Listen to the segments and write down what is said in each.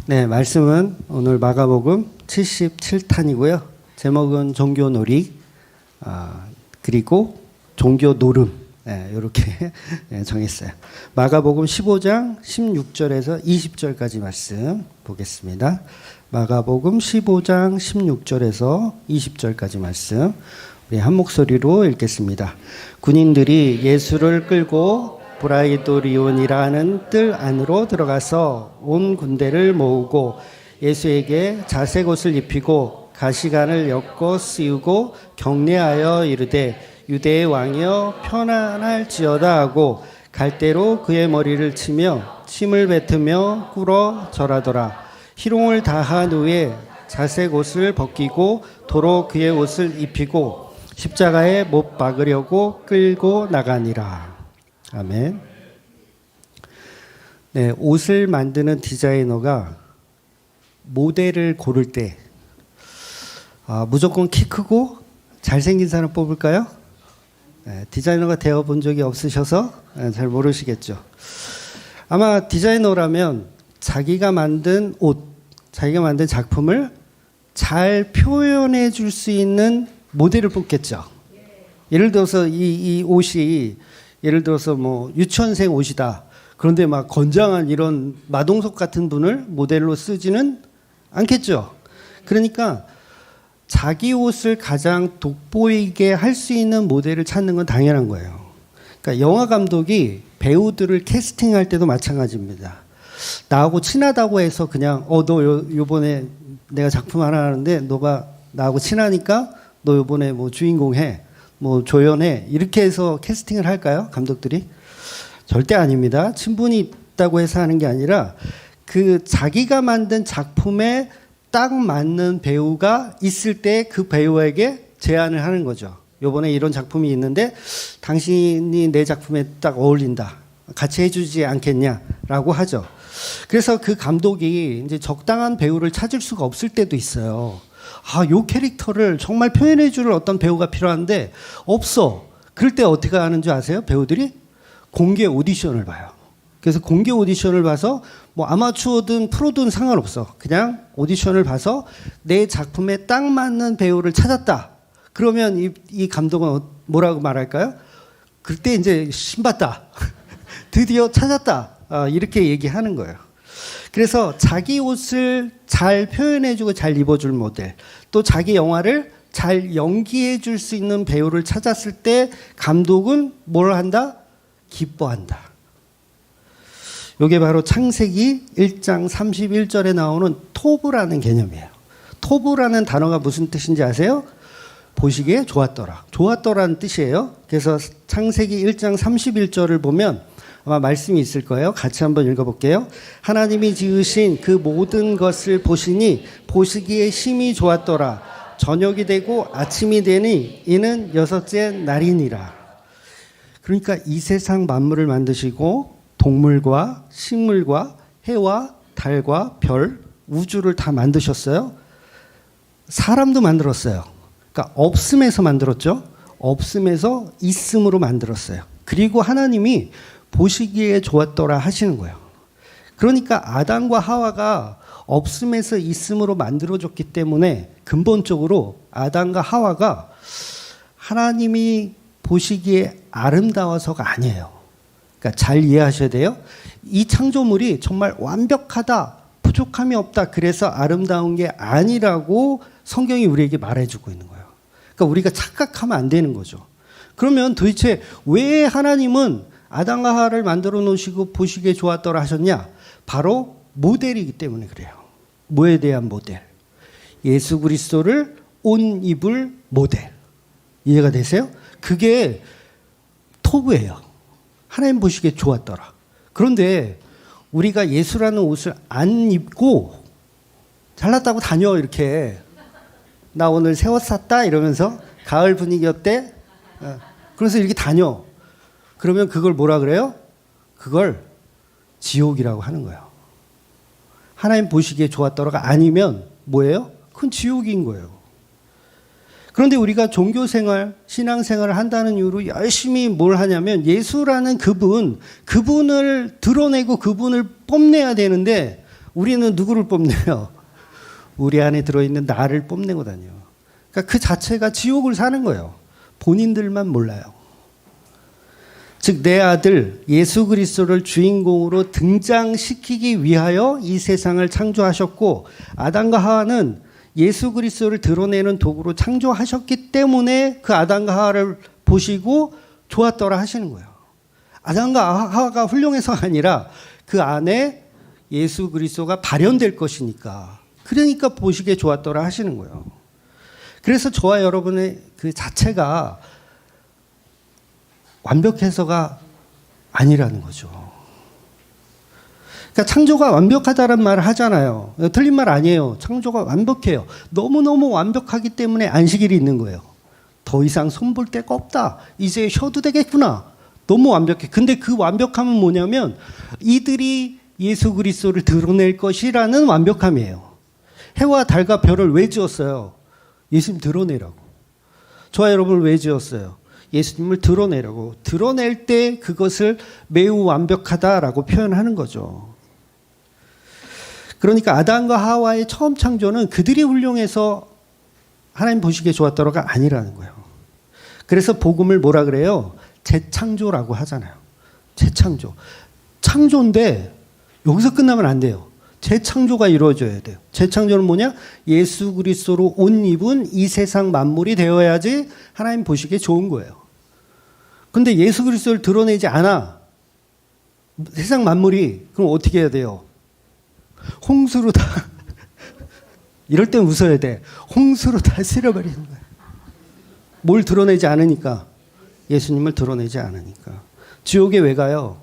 네, 말씀은 오늘 마가복음 77탄이고요. 제목은 종교놀이, 그리고 종교노름, 이렇게 정했어요. 마가복음 15장 16절에서 20절까지 말씀 보겠습니다. 마가복음 15장 16절에서 20절까지 말씀 우리 한 목소리로 읽겠습니다. 군인들이 예수를 끌고 브라이도리온이라는 뜰 안으로 들어가서 온 군대를 모으고 예수에게 자색 옷을 입히고 가시관을 엮어 씌우고 격려하여 이르되 유대의 왕이여 편안할지어다 하고 갈대로 그의 머리를 치며 침을 뱉으며 꿇어 절하더라. 희롱을 다한 후에 자색 옷을 벗기고 도로 그의 옷을 입히고 십자가에 못 박으려고 끌고 나가니라. 아멘. 네, 옷을 만드는 디자이너가 모델을 고를 때 무조건 키 크고 잘생긴 사람 뽑을까요? 네, 디자이너가 되어본 적이 없으셔서 잘 모르시겠죠. 아마 디자이너라면 자기가 만든 옷, 자기가 만든 작품을 잘 표현해 줄 수 있는 모델을 뽑겠죠. 예를 들어서 이 옷이 예를 들어서 뭐 유치원생 옷이다. 그런데 막 건장한 이런 마동석 같은 분을 모델로 쓰지는 않겠죠. 그러니까 자기 옷을 가장 돋보이게 할 수 있는 모델을 찾는 건 당연한 거예요. 그러니까 영화 감독이 배우들을 캐스팅할 때도 마찬가지입니다. 나하고 친하다고 해서 그냥 너 요번에 내가 작품 하나 하는데 너가 나하고 친하니까 너 요번에 뭐 주인공 해. 뭐 조연해 이렇게 해서 캐스팅을 할까요? 감독들이? 절대 아닙니다. 친분이 있다고 해서 하는 게 아니라 그 자기가 만든 작품에 딱 맞는 배우가 있을 때 그 배우에게 제안을 하는 거죠. 요번에 이런 작품이 있는데 당신이 내 작품에 딱 어울린다. 같이 해주지 않겠냐라고 하죠. 그래서 그 감독이 이제 적당한 배우를 찾을 수가 없을 때도 있어요. 요 캐릭터를 정말 표현해줄 어떤 배우가 필요한데 없어. 그럴 때 어떻게 하는 줄 아세요? 배우들이 공개 오디션을 봐요. 그래서 공개 오디션을 봐서 뭐 아마추어든 프로든 상관없어. 그냥 오디션을 봐서 내 작품에 딱 맞는 배우를 찾았다. 그러면 이 감독은 뭐라고 말할까요? 그때 이제 신봤다. 드디어 찾았다. 이렇게 얘기하는 거예요. 그래서 자기 옷을 잘 표현해주고 잘 입어줄 모델, 또 자기 영화를 잘 연기해줄 수 있는 배우를 찾았을 때 감독은 뭘 한다? 기뻐한다. 이게 바로 창세기 1장 31절에 나오는 토브라는 개념이에요. 토브라는 단어가 무슨 뜻인지 아세요? 보시기에 좋았더라. 좋았더라는 뜻이에요. 그래서 창세기 1장 31절을 보면 아마 말씀이 있을 거예요. 같이 한번 읽어볼게요. 하나님이 지으신 그 모든 것을 보시니 보시기에 심히 좋았더라. 저녁이 되고 아침이 되니 이는 여섯째 날이니라. 그러니까 이 세상 만물을 만드시고 동물과 식물과 해와 달과 별, 우주를 다 만드셨어요. 사람도 만들었어요. 그러니까 없음에서 만들었죠. 없음에서 있음으로 만들었어요. 그리고 하나님이 보시기에 좋았더라 하시는 거예요. 그러니까 아담과 하와가 없음에서 있음으로 만들어졌기 때문에 근본적으로 아담과 하와가 하나님이 보시기에 아름다워서가 아니에요. 그러니까 잘 이해하셔야 돼요. 이 창조물이 정말 완벽하다, 부족함이 없다, 그래서 아름다운 게 아니라고 성경이 우리에게 말해주고 있는 거예요. 그러니까 우리가 착각하면 안 되는 거죠. 그러면 도대체 왜 하나님은 아담과 하와를 만들어 놓으시고 보시기에 좋았더라 하셨냐? 바로 모델이기 때문에 그래요. 뭐에 대한 모델? 예수 그리스도를 옷 입을 모델. 이해가 되세요? 그게 토부예요. 하나님 보시기에 좋았더라. 그런데 우리가 예수라는 옷을 안 입고 잘났다고 다녀 이렇게. 나 오늘 새 옷 샀다 이러면서 가을 분위기 어때? 그래서 이렇게 다녀. 그러면 그걸 뭐라 그래요? 그걸 지옥이라고 하는 거예요. 하나님 보시기에 좋았더라가 아니면 뭐예요? 그건 지옥인 거예요. 그런데 우리가 종교생활, 신앙생활을 한다는 이유로 열심히 뭘 하냐면 예수라는 그분을 드러내고 그분을 뽐내야 되는데 우리는 누구를 뽐내요? 우리 안에 들어있는 나를 뽐내거든요. 그러니까 그 자체가 지옥을 사는 거예요. 본인들만 몰라요. 즉 내 아들 예수 그리스도를 주인공으로 등장시키기 위하여 이 세상을 창조하셨고 아담과 하와는 예수 그리스도를 드러내는 도구로 창조하셨기 때문에 그 아담과 하와를 보시고 좋았더라 하시는 거예요. 아담과 하와가 훌륭해서가 아니라 그 안에 예수 그리스도가 발현될 것이니까 그러니까 보시기에 좋았더라 하시는 거예요. 그래서 저와 여러분의 그 자체가 완벽해서가 아니라는 거죠. 그러니까 창조가 완벽하다는 말을 하잖아요. 틀린 말 아니에요. 창조가 완벽해요. 너무너무 완벽하기 때문에 안식일이 있는 거예요. 더 이상 손볼 데가 없다. 이제 쉬어도 되겠구나. 너무 완벽해. 근데 그 완벽함은 뭐냐면 이들이 예수 그리스도를 드러낼 것이라는 완벽함이에요. 해와 달과 별을 왜 지었어요? 예수님 드러내라고. 저와 여러분을 왜 지었어요? 예수님을 드러내라고. 드러낼 때 그것을 매우 완벽하다라고 표현하는 거죠. 그러니까 아담과 하와의 처음 창조는 그들이 훌륭해서 하나님 보시기에 좋았더라가 아니라는 거예요. 그래서 복음을 뭐라 그래요? 재창조라고 하잖아요. 재창조. 창조인데 여기서 끝나면 안 돼요. 재창조가 이루어져야 돼요. 재창조는 뭐냐? 예수 그리스도로 옷 입은 이 세상 만물이 되어야지 하나님 보시기에 좋은 거예요. 근데 예수 그리스도를 드러내지 않아. 세상 만물이 그럼 어떻게 해야 돼요? 홍수로 다 이럴 땐 웃어야 돼. 홍수로 다 쓸어버리는 거예요. 뭘 드러내지 않으니까? 예수님을 드러내지 않으니까. 지옥에 왜 가요?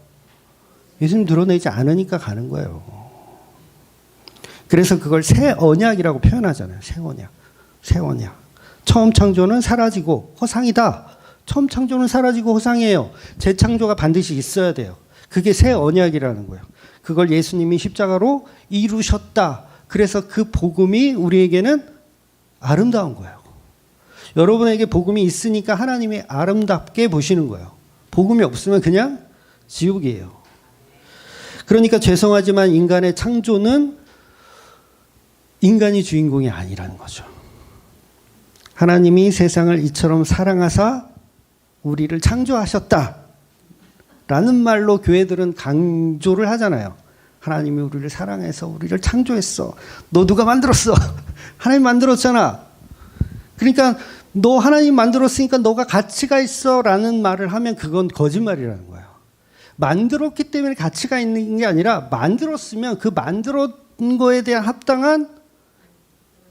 예수님 드러내지 않으니까 가는 거예요. 그래서 그걸 새 언약이라고 표현하잖아요. 새 언약. 새 언약. 처음 창조는 사라지고 허상이다. 처음 창조는 사라지고 허상이에요. 재창조가 반드시 있어야 돼요. 그게 새 언약이라는 거예요. 그걸 예수님이 십자가로 이루셨다. 그래서 그 복음이 우리에게는 아름다운 거예요. 여러분에게 복음이 있으니까 하나님이 아름답게 보시는 거예요. 복음이 없으면 그냥 지옥이에요. 그러니까 죄송하지만 인간의 창조는 인간이 주인공이 아니라는 거죠. 하나님이 세상을 이처럼 사랑하사 우리를 창조하셨다 라는 말로 교회들은 강조를 하잖아요. 하나님이 우리를 사랑해서 우리를 창조했어. 너 누가 만들었어? 하나님 만들었잖아. 그러니까 너 하나님 만들었으니까 너가 가치가 있어 라는 말을 하면 그건 거짓말이라는 거예요. 만들었기 때문에 가치가 있는 게 아니라 만들었으면 그 만들었 거에 대한 합당한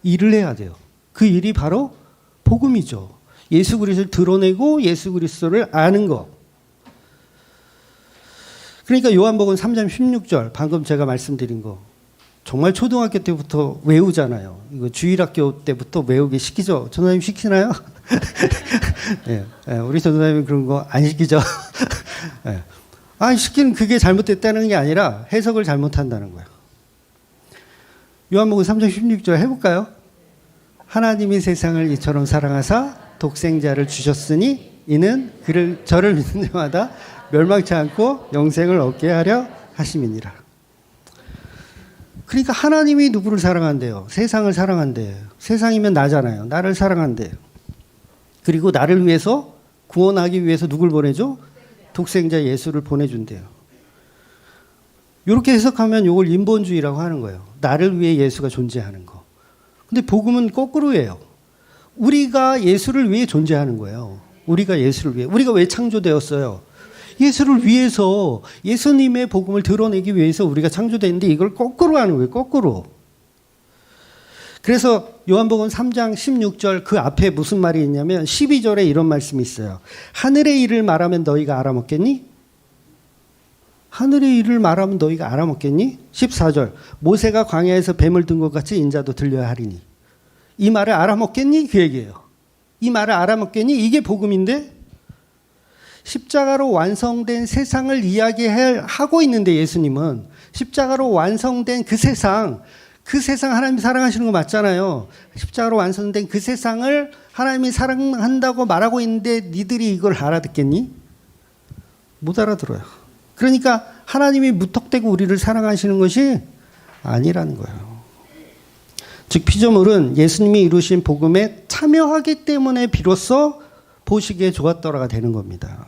일을 해야 돼요. 그 일이 바로 복음이죠. 예수 그리스도를 드러내고 예수 그리스도를 아는 것. 그러니까 요한복음 3장 16절 방금 제가 말씀드린 거 정말 초등학교 때부터 외우잖아요. 이거 주일학교 때부터 외우기 시키죠. 전도사님 시키나요? 네, 우리 전도사님 그런 거 안 시키죠. 네. 시키는 그게 잘못됐다는 게 아니라 해석을 잘못한다는 거예요. 요한복음 3장 16절 해볼까요? 하나님이 세상을 이처럼 사랑하사 독생자를 주셨으니 이는 저를 믿는 자마다 멸망치 않고 영생을 얻게 하려 하심이니라. 그러니까 하나님이 누구를 사랑한대요? 세상을 사랑한대요. 세상이면 나잖아요. 나를 사랑한대요. 그리고 나를 위해서 구원하기 위해서 누굴 보내죠? 독생자 예수를 보내준대요. 이렇게 해석하면 이걸 인본주의라고 하는 거예요. 나를 위해 예수가 존재하는 거. 근데 복음은 거꾸로예요. 우리가 예수를 위해 존재하는 거예요. 우리가 예수를 위해. 우리가 왜 창조되었어요? 예수를 위해서, 예수님의 복음을 드러내기 위해서 우리가 창조됐는데 이걸 거꾸로 하는 거예요. 거꾸로. 그래서 요한복음 3장 16절 그 앞에 무슨 말이 있냐면 12절에 이런 말씀이 있어요. 하늘의 일을 말하면 너희가 알아먹겠니? 하늘의 일을 말하면 너희가 알아먹겠니? 14절 모세가 광야에서 뱀을 든 것 같이 인자도 들려야 하리니. 이 말을 알아먹겠니? 그 얘기예요. 이 말을 알아먹겠니? 이게 복음인데 십자가로 완성된 세상을 이야기하고 있는데 예수님은 십자가로 완성된 그 세상 하나님이 사랑하시는 거 맞잖아요. 십자가로 완성된 그 세상을 하나님이 사랑한다고 말하고 있는데 니들이 이걸 알아듣겠니? 못 알아들어요. 그러니까 하나님이 무턱대고 우리를 사랑하시는 것이 아니라는 거예요. 즉 피조물은 예수님이 이루신 복음에 참여하기 때문에 비로소 보시기에 좋았더라가 되는 겁니다.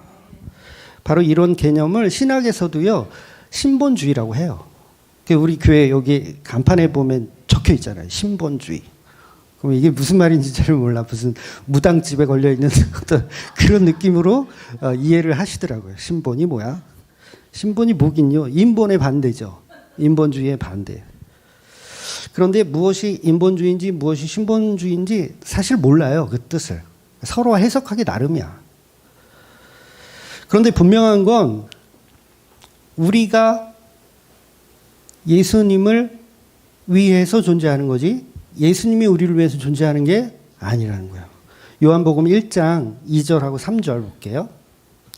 바로 이런 개념을 신학에서도요, 신본주의라고 해요. 우리 교회 여기 간판에 보면 적혀 있잖아요. 신본주의. 그럼 이게 무슨 말인지 잘 몰라. 무슨 무당집에 걸려있는 어떤 그런 느낌으로 이해를 하시더라고요. 신본이 뭐야? 신본이 뭐긴요? 인본의 반대죠. 인본주의의 반대. 그런데 무엇이 인본주의인지 무엇이 신본주의인지 사실 몰라요. 그 뜻을. 서로 해석하기 나름이야. 그런데 분명한 건 우리가 예수님을 위해서 존재하는 거지 예수님이 우리를 위해서 존재하는 게 아니라는 거예요. 요한복음 1장 2절하고 3절 볼게요.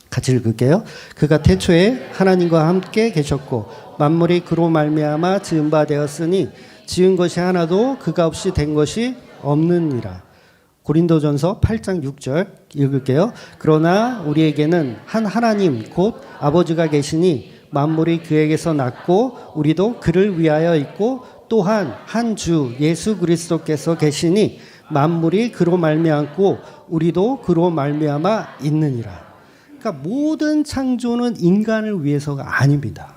같이 읽을게요. 그가 태초에 하나님과 함께 계셨고 만물이 그로 말미암아 지은 바 되었으니 지은 것이 하나도 그가 없이 된 것이 없느니라. 고린도전서 8장 6절 읽을게요. 그러나 우리에게는 한 하나님 곧 아버지가 계시니 만물이 그에게서 났고 우리도 그를 위하여 있고 또한 한 주 예수 그리스도께서 계시니 만물이 그로 말미암고 우리도 그로 말미암아 있느니라. 그러니까 모든 창조는 인간을 위해서가 아닙니다.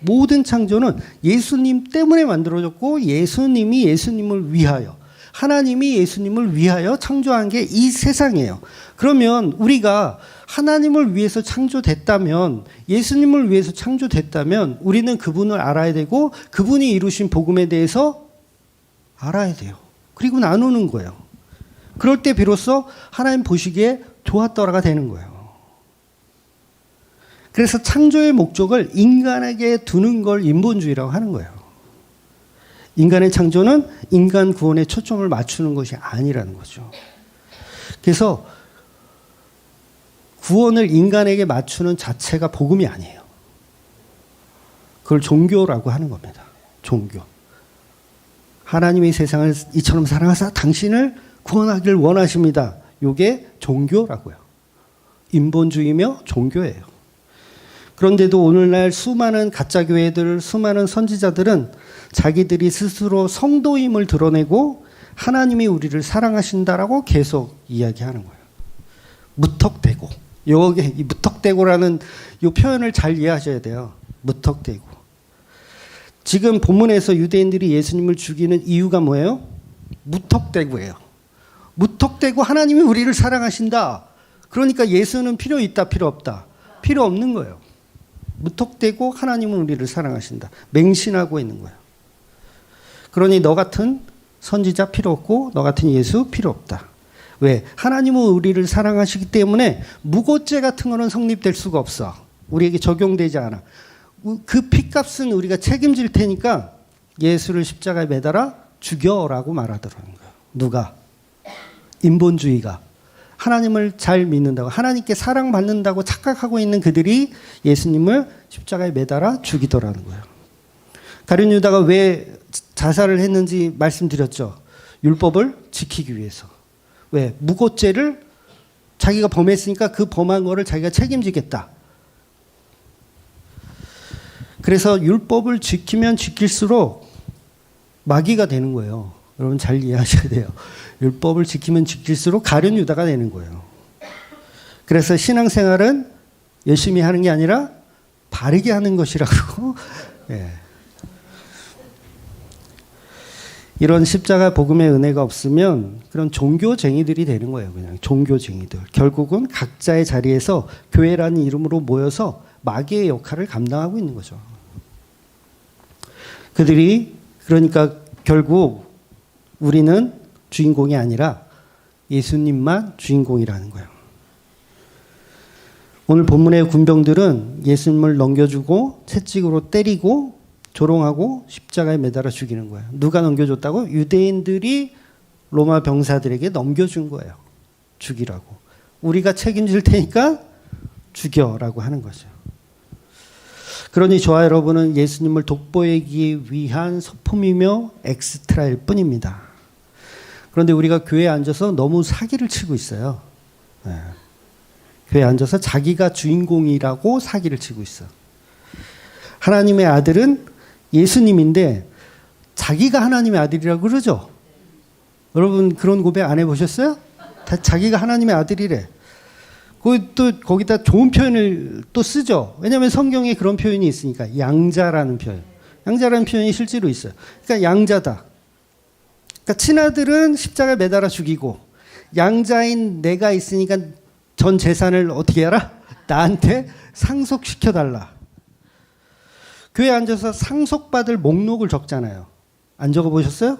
모든 창조는 예수님 때문에 만들어졌고 예수님이 예수님을 위하여 하나님이 예수님을 위하여 창조한 게 이 세상이에요. 그러면 우리가 하나님을 위해서 창조됐다면 예수님을 위해서 창조됐다면 우리는 그분을 알아야 되고 그분이 이루신 복음에 대해서 알아야 돼요. 그리고 나누는 거예요. 그럴 때 비로소 하나님 보시기에 좋았더라가 되는 거예요. 그래서 창조의 목적을 인간에게 두는 걸 인본주의라고 하는 거예요. 인간의 창조는 인간 구원에 초점을 맞추는 것이 아니라는 거죠. 그래서 구원을 인간에게 맞추는 자체가 복음이 아니에요. 그걸 종교라고 하는 겁니다. 종교. 하나님이 세상을 이처럼 사랑하사 당신을 구원하기를 원하십니다. 이게 종교라고요. 인본주의며 종교예요. 그런데도 오늘날 수많은 가짜 교회들, 수많은 선지자들은 자기들이 스스로 성도임을 드러내고 하나님이 우리를 사랑하신다라고 계속 이야기하는 거예요. 무턱대고. 여기 이 무턱대고라는 이 표현을 잘 이해하셔야 돼요. 무턱대고. 지금 본문에서 유대인들이 예수님을 죽이는 이유가 뭐예요? 무턱대고예요. 무턱대고 하나님이 우리를 사랑하신다. 그러니까 예수는 필요 있다, 필요 없다. 필요 없는 거예요. 무턱대고 하나님은 우리를 사랑하신다. 맹신하고 있는 거예요. 그러니 너 같은 선지자 필요 없고 너 같은 예수 필요 없다. 왜? 하나님은 우리를 사랑하시기 때문에 무고죄 같은 거는 성립될 수가 없어. 우리에게 적용되지 않아. 그 핏값은 우리가 책임질 테니까 예수를 십자가에 매달아 죽여라고 말하더라는 거예요. 누가? 인본주의가. 하나님을 잘 믿는다고 하나님께 사랑받는다고 착각하고 있는 그들이 예수님을 십자가에 매달아 죽이더라는 거예요. 가룟 유다가 왜 자살을 했는지 말씀드렸죠. 율법을 지키기 위해서. 왜? 무고죄를 자기가 범했으니까 그 범한 거를 자기가 책임지겠다. 그래서 율법을 지키면 지킬수록 마귀가 되는 거예요. 여러분 잘 이해하셔야 돼요. 율법을 지키면 지킬수록 가룟 유다가 되는 거예요. 그래서 신앙생활은 열심히 하는 게 아니라 바르게 하는 것이라고. 예. 이런 십자가 복음의 은혜가 없으면 그런 종교쟁이들이 되는 거예요. 그냥 종교쟁이들. 결국은 각자의 자리에서 교회라는 이름으로 모여서 마귀의 역할을 감당하고 있는 거죠. 그들이 그러니까 결국 우리는 주인공이 아니라 예수님만 주인공이라는 거예요. 오늘 본문의 군병들은 예수님을 넘겨주고 채찍으로 때리고 조롱하고 십자가에 매달아 죽이는 거예요. 누가 넘겨줬다고? 유대인들이 로마 병사들에게 넘겨준 거예요. 죽이라고. 우리가 책임질 테니까 죽여라고 하는 거죠. 그러니 저와 여러분은 예수님을 돋보이기 위한 소품이며 엑스트라일 뿐입니다. 그런데 우리가 교회에 앉아서 너무 사기를 치고 있어요. 네. 교회에 앉아서 자기가 주인공이라고 사기를 치고 있어. 하나님의 아들은 예수님인데 자기가 하나님의 아들이라고 그러죠. 여러분 그런 고백 안 해보셨어요? 다 자기가 하나님의 아들이래. 거기다 좋은 표현을 또 쓰죠. 왜냐하면 성경에 그런 표현이 있으니까. 양자라는 표현. 양자라는 표현이 실제로 있어요. 그러니까 양자다. 그러니까 친아들은 십자가에 매달아 죽이고 양자인 내가 있으니까 전 재산을 어떻게 하라? 나한테 상속시켜달라. 교회에 앉아서 상속받을 목록을 적잖아요. 안 적어보셨어요?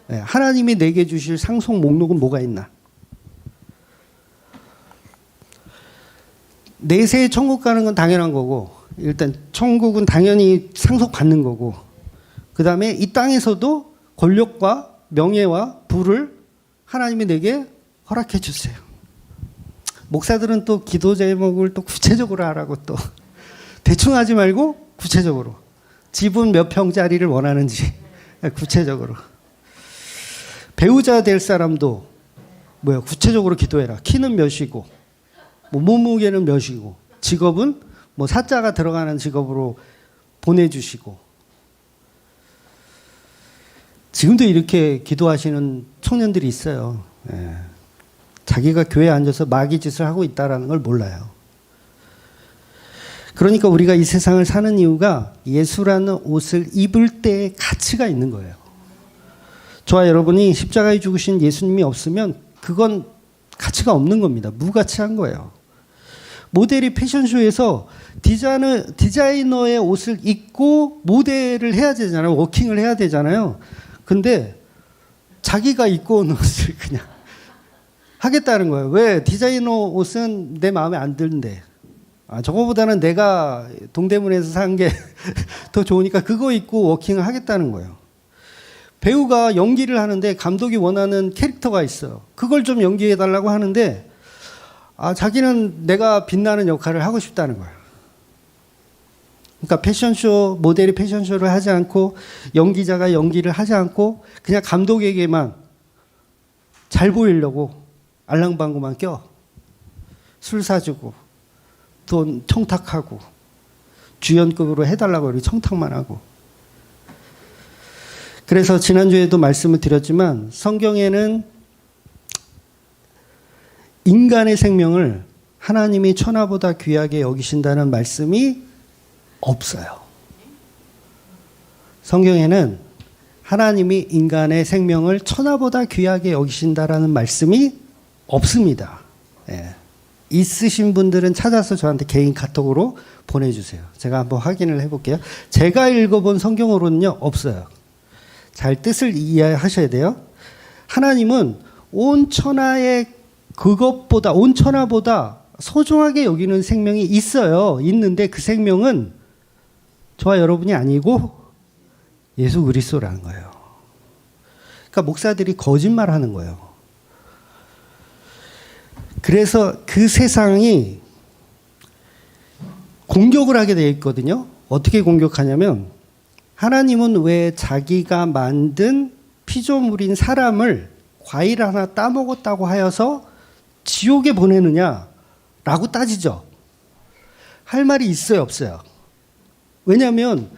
네, 하나님이 내게 주실 상속 목록은 뭐가 있나? 내세에 천국 가는 건 당연한 거고, 일단 천국은 당연히 상속받는 거고, 그 다음에 이 땅에서도 권력과 명예와 부를 하나님이 내게 허락해 주세요. 목사들은 또 기도 제목을 또 구체적으로 하라고 또 대충 하지 말고 구체적으로 집은 몇 평짜리를 원하는지 구체적으로 배우자 될 사람도 구체적으로 기도해라. 키는 몇이고 몸무게는 몇이고 직업은 사자가 들어가는 직업으로 보내주시고 지금도 이렇게 기도하시는 청년들이 있어요. 예. 자기가 교회에 앉아서 마귀 짓을 하고 있다는 걸 몰라요. 그러니까 우리가 이 세상을 사는 이유가 예수라는 옷을 입을 때의 가치가 있는 거예요. 저와 여러분이 십자가에 죽으신 예수님이 없으면 그건 가치가 없는 겁니다. 무가치한 거예요. 모델이 패션쇼에서 디자이너의 옷을 입고 모델을 해야 되잖아요. 워킹을 해야 되잖아요. 근데 자기가 입고 온 옷을 그냥 하겠다는 거예요. 왜? 디자이너 옷은 내 마음에 안 드는데. 저거보다는 내가 동대문에서 산 게 더 좋으니까 그거 입고 워킹을 하겠다는 거예요. 배우가 연기를 하는데 감독이 원하는 캐릭터가 있어요. 그걸 좀 연기해달라고 하는데 자기는 내가 빛나는 역할을 하고 싶다는 거예요. 그러니까 패션쇼, 모델이 패션쇼를 하지 않고 연기자가 연기를 하지 않고 그냥 감독에게만 잘 보이려고 알랑방구만 껴. 술 사주고 돈 청탁하고 주연급으로 해달라고 이렇게 청탁만 하고. 그래서 지난주에도 말씀을 드렸지만 성경에는 인간의 생명을 하나님이 천하보다 귀하게 여기신다는 말씀이 없어요. 성경에는 하나님이 인간의 생명을 천하보다 귀하게 여기신다라는 말씀이 없습니다. 예. 있으신 분들은 찾아서 저한테 개인 카톡으로 보내주세요. 제가 한번 확인을 해볼게요. 제가 읽어본 성경으로는요, 없어요. 잘 뜻을 이해하셔야 돼요. 하나님은 온 천하의 온 천하보다 소중하게 여기는 생명이 있어요. 있는데 그 생명은 저와 여러분이 아니고 예수 그리스도라는 거예요. 그러니까 목사들이 거짓말하는 거예요. 그래서 그 세상이 공격을 하게 되어 있거든요. 어떻게 공격하냐면 하나님은 왜 자기가 만든 피조물인 사람을 과일 하나 따먹었다고 하여서 지옥에 보내느냐라고 따지죠. 할 말이 있어요, 없어요? 왜냐하면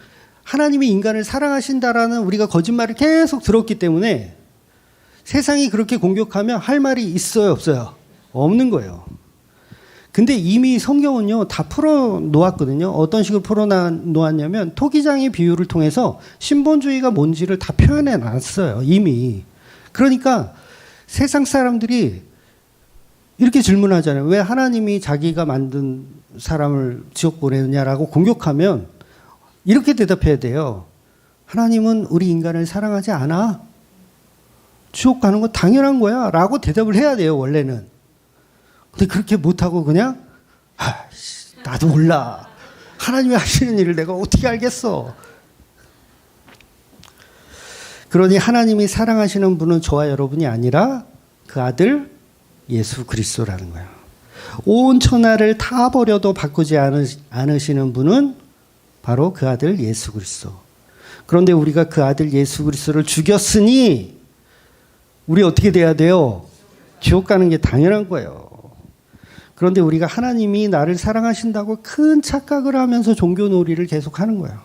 하나님이 인간을 사랑하신다라는 우리가 거짓말을 계속 들었기 때문에 세상이 그렇게 공격하면 할 말이 있어요, 없어요? 없는 거예요. 근데 이미 성경은요, 다 풀어놓았거든요. 어떤 식으로 풀어놓았냐면 토기장의 비유를 통해서 신본주의가 뭔지를 다 표현해 놨어요, 이미. 그러니까 세상 사람들이 이렇게 질문하잖아요. 왜 하나님이 자기가 만든 사람을 지옥 보내느냐라고 공격하면 이렇게 대답해야 돼요. 하나님은 우리 인간을 사랑하지 않아. 지옥 가는 건 당연한 거야 라고 대답을 해야 돼요, 원래는. 근데 그렇게 못하고 그냥 나도 몰라. 하나님이 하시는 일을 내가 어떻게 알겠어. 그러니 하나님이 사랑하시는 분은 저와 여러분이 아니라 그 아들 예수 그리스도라는 거예요. 온 천하를 다 버려도 바꾸지 않으시는 분은 바로 그 아들 예수 그리스도. 그런데 우리가 그 아들 예수 그리스도를 죽였으니 우리 어떻게 돼야 돼요? 지옥 가는 게 당연한 거예요. 그런데 우리가 하나님이 나를 사랑하신다고 큰 착각을 하면서 종교놀이를 계속하는 거예요.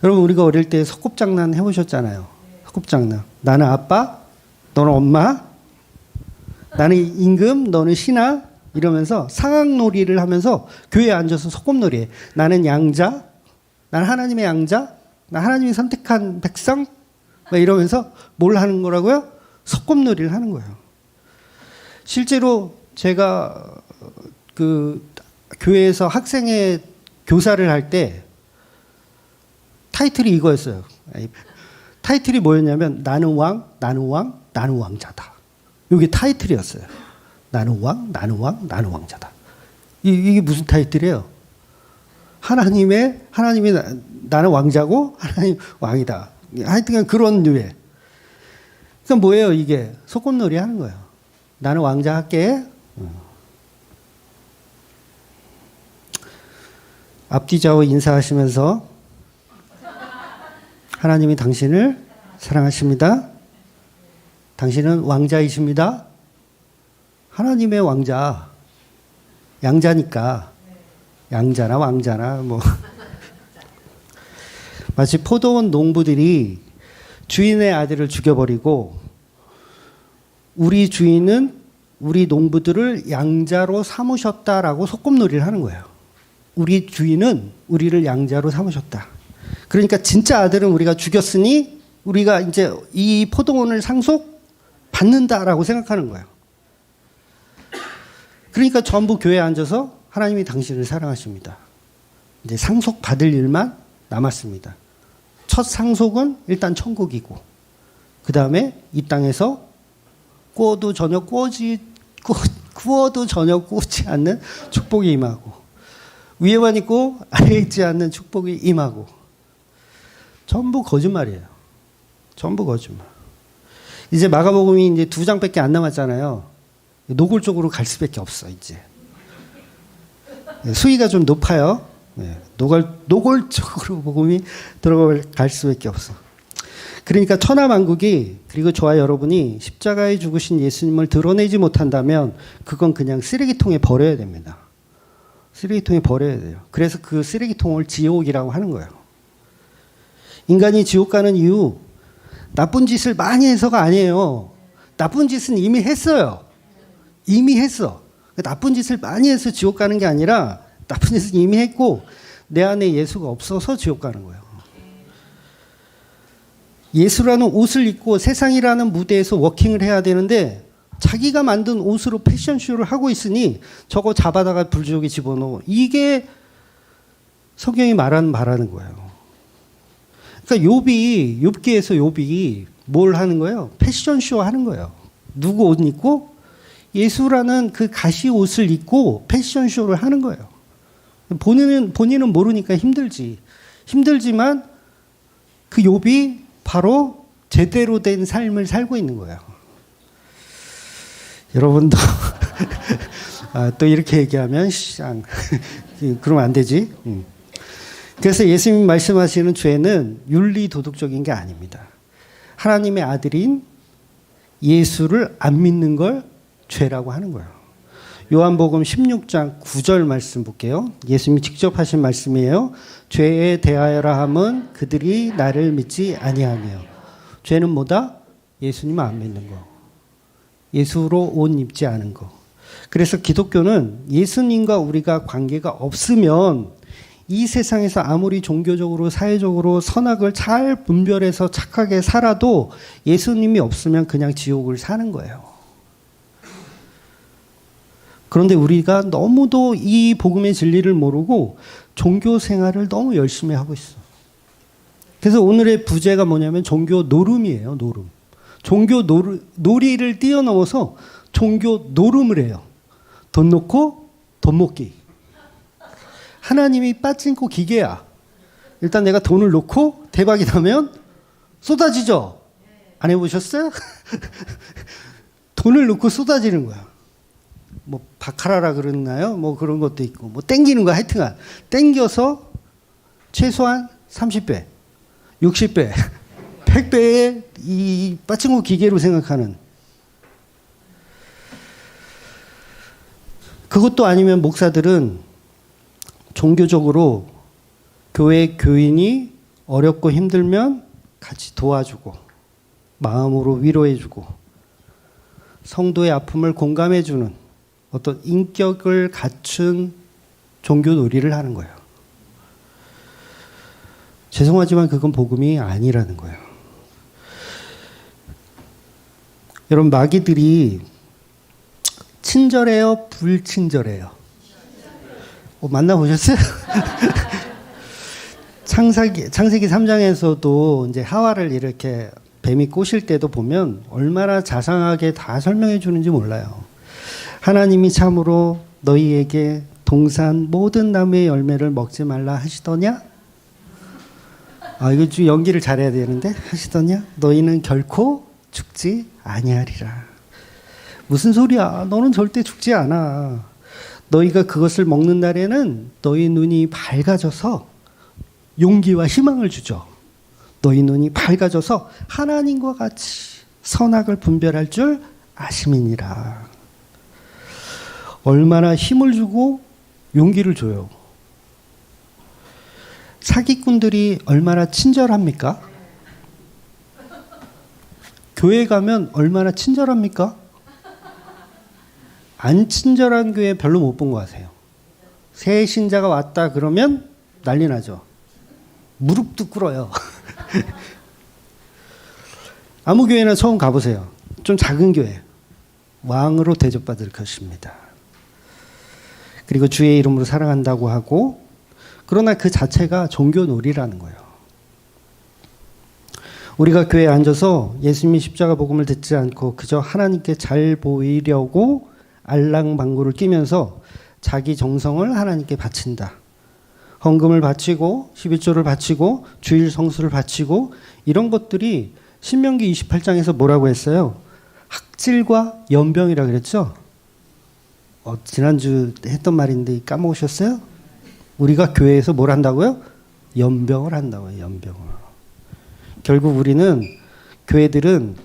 여러분 우리가 어릴 때 소꿉장난 해보셨잖아요. 소꿉장난. 나는 아빠, 너는 엄마, 나는 임금, 너는 신하 이러면서 상황놀이를 하면서 교회에 앉아서 소꿉놀이 해. 나는 양자, 나는 하나님의 양자, 나 하나님이 선택한 백성 막 이러면서 뭘 하는 거라고요? 소꿉놀이를 하는 거예요. 실제로 제가 그 교회에서 학생회 교사를 할 때 타이틀이 이거였어요. 타이틀이 뭐였냐면 나는 왕, 나는 왕, 나는 왕자다. 이게 타이틀이었어요. 나는 왕, 나는 왕, 나는 왕자다. 이게 무슨 타이틀이에요? 하나님이 나는 왕자고 하나님 왕이다. 하여튼 그런 류의. 그러니까 뭐예요 이게? 소꿉놀이 하는 거예요. 나는 왕자 할게. 앞뒤좌우 인사하시면서 하나님이 당신을 사랑하십니다. 당신은 왕자이십니다. 하나님의 왕자. 양자니까. 양자나 왕자나 뭐. 마치 포도원 농부들이 주인의 아들을 죽여버리고 우리 주인은 우리 농부들을 양자로 삼으셨다라고 소꿉놀이를 하는 거예요. 우리 주인은 우리를 양자로 삼으셨다. 그러니까 진짜 아들은 우리가 죽였으니 우리가 이제 이 포도원을 상속받는다라고 생각하는 거예요. 그러니까 전부 교회에 앉아서 하나님이 당신을 사랑하십니다. 이제 상속받을 일만 남았습니다. 첫 상속은 일단 천국이고 그 다음에 이 땅에서 구워도 전혀 구우지 않는 축복이 임하고 위에만 있고 아래에 있지 않는 축복이 임하고 전부 거짓말이에요. 전부 거짓말. 이제 마가복음이 이제 2장밖에 안 남았잖아요. 노골적으로 갈 수밖에 없어 이제. 수위가 좀 높아요. 노골적으로 복음이 들어갈 수밖에 없어. 그러니까 천하만국이 그리고 저와 여러분이 십자가에 죽으신 예수님을 드러내지 못한다면 그건 그냥 쓰레기통에 버려야 됩니다. 쓰레기통에 버려야 돼요. 그래서 그 쓰레기통을 지옥이라고 하는 거예요. 인간이 지옥 가는 이유 나쁜 짓을 많이 해서가 아니에요. 나쁜 짓은 이미 했어요. 이미 했어. 나쁜 짓을 많이 해서 지옥 가는 게 아니라 나쁜 짓은 이미 했고 내 안에 예수가 없어서 지옥 가는 거예요. 예수라는 옷을 입고 세상이라는 무대에서 워킹을 해야 되는데 자기가 만든 옷으로 패션쇼를 하고 있으니 저거 잡아다가 불지옥에 집어넣어. 이게 성경이 말하는 거예요. 그러니까 욥기에서 욥이 뭘 하는 거예요? 패션쇼 하는 거예요. 누구 옷 입고? 예수라는 그 가시 옷을 입고 패션쇼를 하는 거예요. 본인은 모르니까 힘들지만 그 욥이 바로 제대로 된 삶을 살고 있는 거예요. 여러분도 또 이렇게 얘기하면 그러면 안 되지. 그래서 예수님이 말씀하시는 죄는 윤리 도덕적인 게 아닙니다. 하나님의 아들인 예수를 안 믿는 걸 죄라고 하는 거예요. 요한복음 16장 9절 말씀 볼게요. 예수님이 직접 하신 말씀이에요. 죄에 대하여라 함은 그들이 나를 믿지 아니하며. 죄는 뭐다? 예수님을 안 믿는 거. 예수로 옷 입지 않은 거. 그래서 기독교는 예수님과 우리가 관계가 없으면 이 세상에서 아무리 종교적으로 사회적으로 선악을 잘 분별해서 착하게 살아도 예수님이 없으면 그냥 지옥을 사는 거예요. 그런데 우리가 너무도 이 복음의 진리를 모르고 종교 생활을 너무 열심히 하고 있어. 그래서 오늘의 부제가 뭐냐면 종교 노름이에요. 노름. 종교 놀이를 뛰어넘어서 종교 노름을 해요. 돈 놓고 돈 먹기. 하나님이 빠진코 기계야. 일단 내가 돈을 놓고 대박이 나면 쏟아지죠? 안 해보셨어요? 돈을 놓고 쏟아지는 거야. 뭐 바카라라 그러나요? 뭐 그런 것도 있고 뭐 땡기는 거 하여튼간 땡겨서 최소한 30배, 60배, 100배의 이 빠친코 기계로 생각하는 그것도 아니면 목사들은 종교적으로 교회 교인이 어렵고 힘들면 같이 도와주고 마음으로 위로해주고 성도의 아픔을 공감해주는 어떤 인격을 갖춘 종교 놀이를 하는 거예요. 죄송하지만 그건 복음이 아니라는 거예요. 여러분, 마귀들이 친절해요? 불친절해요? 만나보셨어요? 창세기 3장에서도 이제 하와를 이렇게 뱀이 꼬실 때도 보면 얼마나 자상하게 다 설명해 주는지 몰라요. 하나님이 참으로 너희에게 동산 모든 나무의 열매를 먹지 말라 하시더냐? 이거 좀 연기를 잘해야 되는데 하시더냐? 너희는 결코 죽지 아니하리라. 무슨 소리야? 너는 절대 죽지 않아. 너희가 그것을 먹는 날에는 너희 눈이 밝아져서 용기와 희망을 주죠. 너희 눈이 밝아져서 하나님과 같이 선악을 분별할 줄 아심이니라. 얼마나 힘을 주고 용기를 줘요. 사기꾼들이 얼마나 친절합니까? 교회 가면 얼마나 친절합니까? 안 친절한 교회 별로 못 본 것 같아요. 새 신자가 왔다 그러면 난리 나죠. 무릎도 꿇어요. 아무 교회나 처음 가보세요. 좀 작은 교회. 왕으로 대접받을 것입니다. 그리고 주의 이름으로 사랑한다고 하고, 그러나 그 자체가 종교놀이라는 거예요. 우리가 교회에 앉아서 예수님이 십자가 복음을 듣지 않고 그저 하나님께 잘 보이려고 알랑방구를 끼면서 자기 정성을 하나님께 바친다. 헌금을 바치고 11조를 바치고 주일 성수를 바치고 이런 것들이 신명기 28장에서 뭐라고 했어요? 학질과 연병이라 그랬죠? 지난주 했던 말인데 까먹으셨어요? 우리가 교회에서 뭘 한다고요? 연병을 한다고요. 연병을. 결국 우리는, 교회들은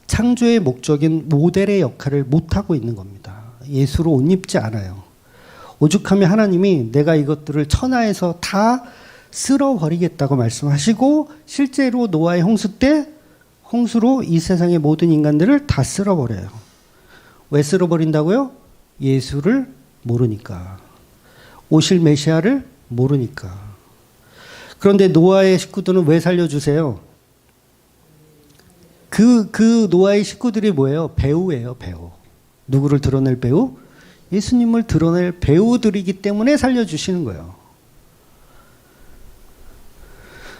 창조의 목적인 모델의 역할을 못하고 있는 겁니다. 예수로 옷 입지 않아요. 오죽하면 하나님이 내가 이것들을 천하에서 다 쓸어버리겠다고 말씀하시고 실제로 노아의 홍수 때 홍수로 이 세상의 모든 인간들을 다 쓸어버려요. 왜 쓸어버린다고요? 예수를 모르니까. 오실 메시아를 모르니까. 그런데 노아의 식구들은 왜 살려주세요? 그 노아의 식구들이 뭐예요? 배우예요, 배우. 누구를 드러낼 배우? 예수님을 드러낼 배우들이기 때문에 살려주시는 거예요.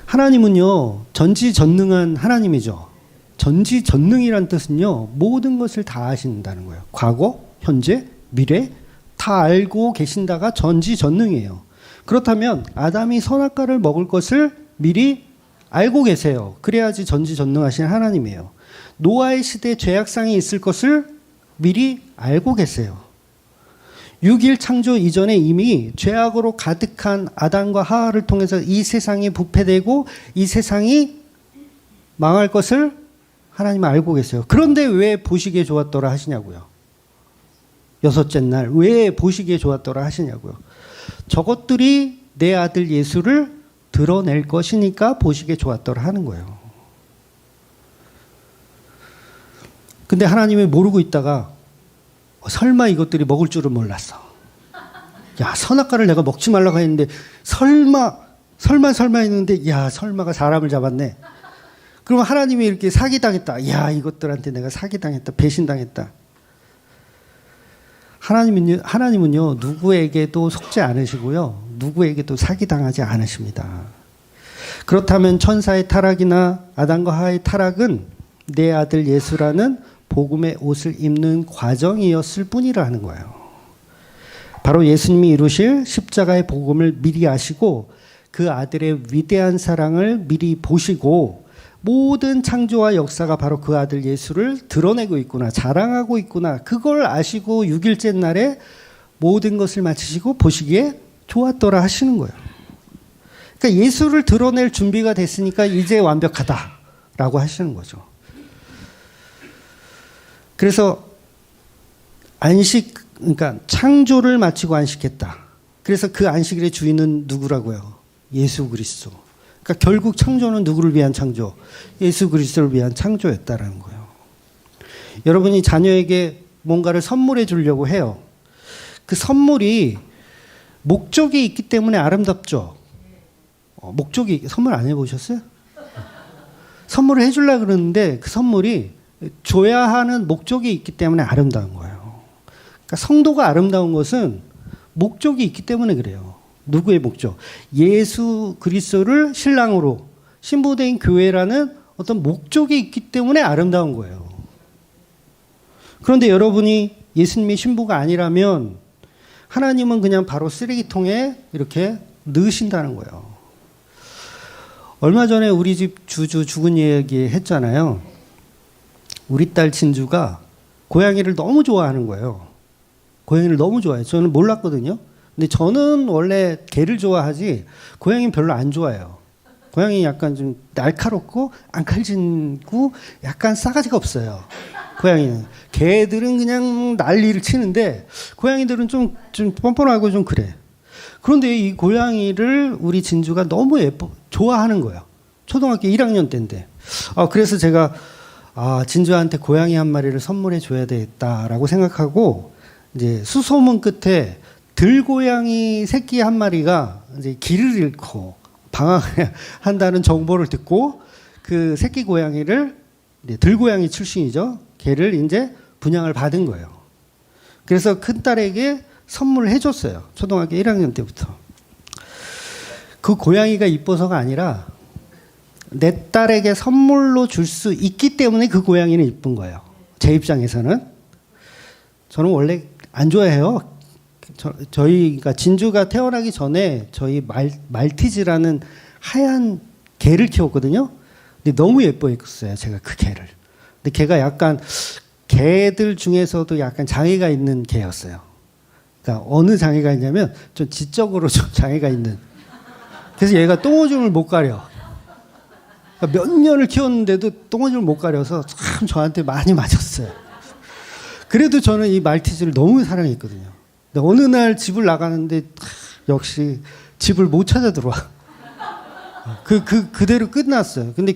하나님은요, 전지전능한 하나님이죠. 전지전능이란 뜻은요, 모든 것을 다 아신다는 거예요. 과거, 현재, 미래 다 알고 계신다가 전지전능이에요. 그렇다면 아담이 선악과를 먹을 것을 미리 알고 계세요. 그래야지 전지전능하신 하나님이에요. 노아의 시대에 죄악상이 있을 것을 미리 알고 계세요. 6일 창조 이전에 이미 죄악으로 가득한 아담과 하와를 통해서 이 세상이 부패되고 이 세상이 망할 것을 하나님은 알고 계세요. 그런데 왜 보시기에 좋았더라 하시냐고요. 여섯째 날 왜 보시기에 좋았더라 하시냐고요. 저것들이 내 아들 예수를 드러낼 것이니까 보시기에 좋았더라 하는 거예요. 근데 하나님이 모르고 있다가 설마 이것들이 먹을 줄은 몰랐어. 야, 선악과를 내가 먹지 말라고 했는데 설마 했는데 야, 설마가 사람을 잡았네. 그럼 하나님이 이렇게 사기당했다. 야, 이것들한테 내가 사기당했다. 배신당했다. 하나님은요, 누구에게도 속지 않으시고요, 누구에게도 사기당하지 않으십니다. 그렇다면 천사의 타락이나 아담과 하와의 타락은 내 아들 예수라는 복음의 옷을 입는 과정이었을 뿐이라는 거예요. 바로 예수님이 이루실 십자가의 복음을 미리 아시고 그 아들의 위대한 사랑을 미리 보시고 모든 창조와 역사가 바로 그 아들 예수를 드러내고 있구나, 자랑하고 있구나, 그걸 아시고 6일째 날에 모든 것을 마치시고 보시기에 좋았더라 하시는 거예요. 그러니까 예수를 드러낼 준비가 됐으니까 이제 완벽하다라고 하시는 거죠. 그래서 그러니까 창조를 마치고 안식했다. 그래서 그 안식일의 주인은 누구라고요? 예수 그리스도. 그러니까 결국 창조는 누구를 위한 창조? 예수 그리스도를 위한 창조였다라는 거예요. 여러분이 자녀에게 뭔가를 선물해 주려고 해요. 그 선물이 목적이 있기 때문에 아름답죠. 목적이 선물 안 해보셨어요? 선물을 해주려고 그러는데 그 선물이 줘야 하는 목적이 있기 때문에 아름다운 거예요. 그러니까 성도가 아름다운 것은 목적이 있기 때문에 그래요. 누구의 목적? 예수 그리스도를 신랑으로 신부된 교회라는 어떤 목적이 있기 때문에 아름다운 거예요. 그런데 여러분이 예수님의 신부가 아니라면 하나님은 그냥 바로 쓰레기통에 이렇게 넣으신다는 거예요. 얼마 전에 우리 집 주주 죽은 얘기 했잖아요. 우리 딸 진주가 고양이를 너무 좋아하는 거예요. 고양이를 너무 좋아해요. 저는 몰랐거든요. 근데 저는 원래 개를 좋아하지 고양이는 별로 안 좋아해요. 고양이 약간 좀 날카롭고 앙칼진고 약간 싸가지가 없어요. 고양이는. 개들은 그냥 난리를 치는데 고양이들은 좀 뻔뻔하고 좀 그래. 그런데 이 고양이를 우리 진주가 너무 좋아하는 거예요. 초등학교 1학년 때인데. 그래서 제가 진주한테 고양이 한 마리를 선물해 줘야 되겠다라고 생각하고 이제 수소문 끝에 들고양이 새끼 한 마리가 이제 길을 잃고 방황을 한다는 정보를 듣고 그 새끼 고양이를 들고양이 출신이죠. 걔를 이제 분양을 받은 거예요. 그래서 큰 딸에게 선물을 해줬어요. 초등학교 1학년 때부터. 그 고양이가 이뻐서가 아니라 내 딸에게 선물로 줄 수 있기 때문에 그 고양이는 이쁜 거예요. 제 입장에서는. 저는 원래 안 좋아해요. 그러니까 진주가 태어나기 전에 저희 말티즈라는 하얀 개를 키웠거든요. 근데 너무 예뻐했어요. 제가 그 개를. 근데 걔가 약간 개들 중에서도 약간 장애가 있는 개였어요. 그러니까 어느 장애가 있냐면 좀 지적으로 좀 장애가 있는. 그래서 얘가 똥오줌을 못 가려. 그러니까 몇 년을 키웠는데도 똥오줌을 못 가려서 참 저한테 많이 맞았어요. 그래도 저는 이 말티즈를 너무 사랑했거든요. 근데 어느 날 집을 나가는데 역시 집을 못 찾아 들어와. 그대로 끝났어요. 근데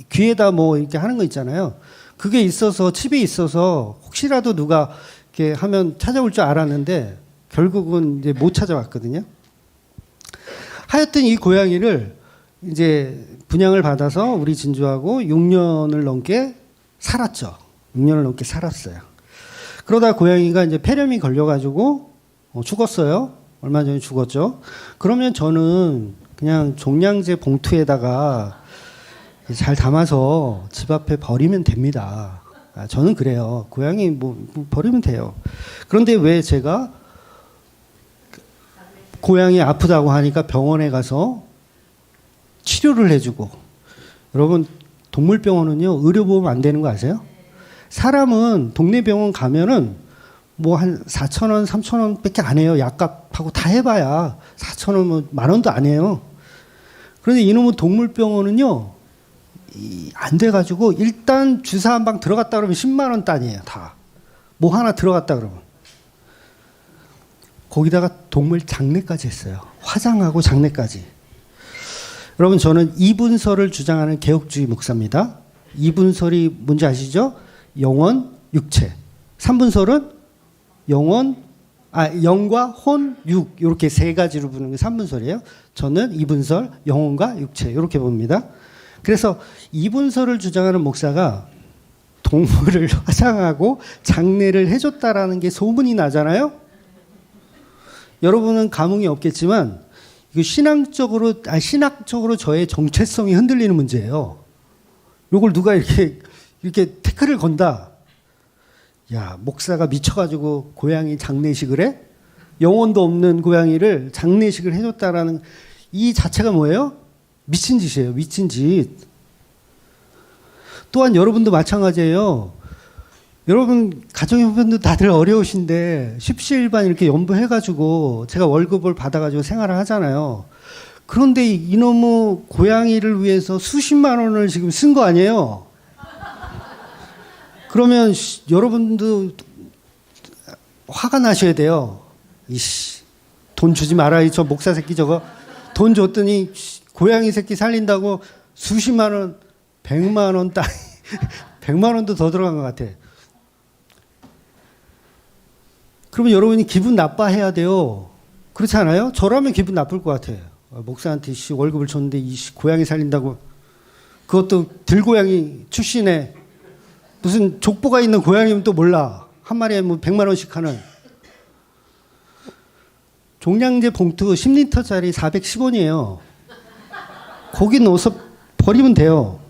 귀에다 뭐 이렇게 하는 거 있잖아요. 그게 있어서 칩이 있어서 혹시라도 누가 이렇게 하면 찾아올 줄 알았는데 결국은 이제 못 찾아왔거든요. 하여튼 이 고양이를 이제 분양을 받아서 우리 진주하고 6년을 넘게 살았죠. 6년을 넘게 살았어요. 그러다 고양이가 이제 폐렴이 걸려가지고 죽었어요. 얼마 전에 죽었죠. 그러면 저는 그냥 종량제 봉투에다가 잘 담아서 집 앞에 버리면 됩니다. 저는 그래요. 고양이 뭐 버리면 돼요. 그런데 왜 제가 고양이 아프다고 하니까 병원에 가서 치료를 해주고. 여러분 동물병원은요 의료보험 안 되는 거 아세요? 사람은 동네 병원 가면은 뭐 한 4,000원, 3,000원 밖에 안 해요. 약값하고 다 해봐야 4,000원, 뭐 만 원도 안 해요. 그런데 이놈의 동물병원은요 안 돼가지고 일단 주사 한 방 들어갔다 그러면 10만 원 단위예요. 다. 뭐 하나 들어갔다 그러면. 거기다가 동물 장례까지 했어요. 화장하고 장례까지. 여러분 저는 이분설을 주장하는 개혁주의 목사입니다. 이분설이 뭔지 아시죠? 영혼, 육체. 3분설은 영과 혼, 육 이렇게 세 가지로 부르는 게 3분설이에요. 저는 이분설, 영혼과 육체 이렇게 봅니다. 그래서 이분설을 주장하는 목사가 동물을 화장하고 장례를 해줬다라는 게 소문이 나잖아요. 여러분은 감흥이 없겠지만 이거 신학적으로 저의 정체성이 흔들리는 문제예요. 이걸 누가 이렇게 태클을 건다. 야, 목사가 미쳐가지고 고양이 장례식을 해? 영혼도 없는 고양이를 장례식을 해줬다라는 이 자체가 뭐예요? 미친 짓이에요. 미친 짓. 또한 여러분도 마찬가지예요. 여러분 가정형편도 다들 어려우신데 십시일반 이렇게 연부해가지고 제가 월급을 받아가지고 생활을 하잖아요. 그런데 이놈의 고양이를 위해서 수십만 원을 지금 쓴 거 아니에요? 그러면 여러분도 화가 나셔야 돼요. 이씨, 돈 주지 마라. 저 목사 새끼 저거 돈 줬더니 고양이 새끼 살린다고 수십만 원, 100만 원 땅, 100만 원도 더 들어간 것 같아. 그러면 여러분이 기분 나빠해야 돼요. 그렇지 않아요? 저라면 기분 나쁠 것 같아요. 목사한테 월급을 줬는데 고양이 살린다고, 그것도 들고양이 출신에 무슨 족보가 있는 고양이면 또 몰라. 한 마리에 뭐 100만 원씩 하는. 종량제 봉투 10리터짜리 410원이에요. 거기 넣어서 버리면 돼요.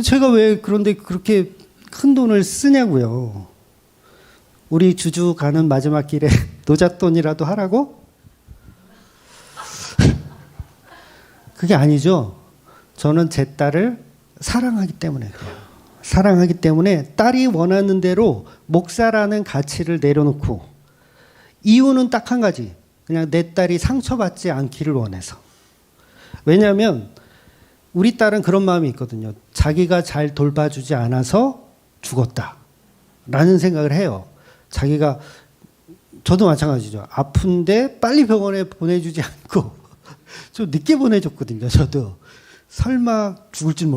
제가 왜 그런데 그렇게 큰 돈을 쓰냐고요. 우리 주주 가는 마지막 길에 노잣돈이라도 하라고? 그게 아니죠. 저는 제 딸을 사랑하기 때문에 그래요. 사랑하기 때문에 딸이 원하는 대로 목사라는 가치를 내려놓고, 이유는 딱 한 가지. 그냥 내 딸이 상처받지 않기를 원해서. 왜냐하면 우리 딸은 그런 마음이 있거든요. 자기가 잘 돌봐주지 않아서 죽었다 라는 생각을 해요. 자기가, 저도 마찬가지죠. 아픈데 빨리 병원에 보내주지 않고 좀 늦게 보내줬거든요. 저도 설마 죽을 줄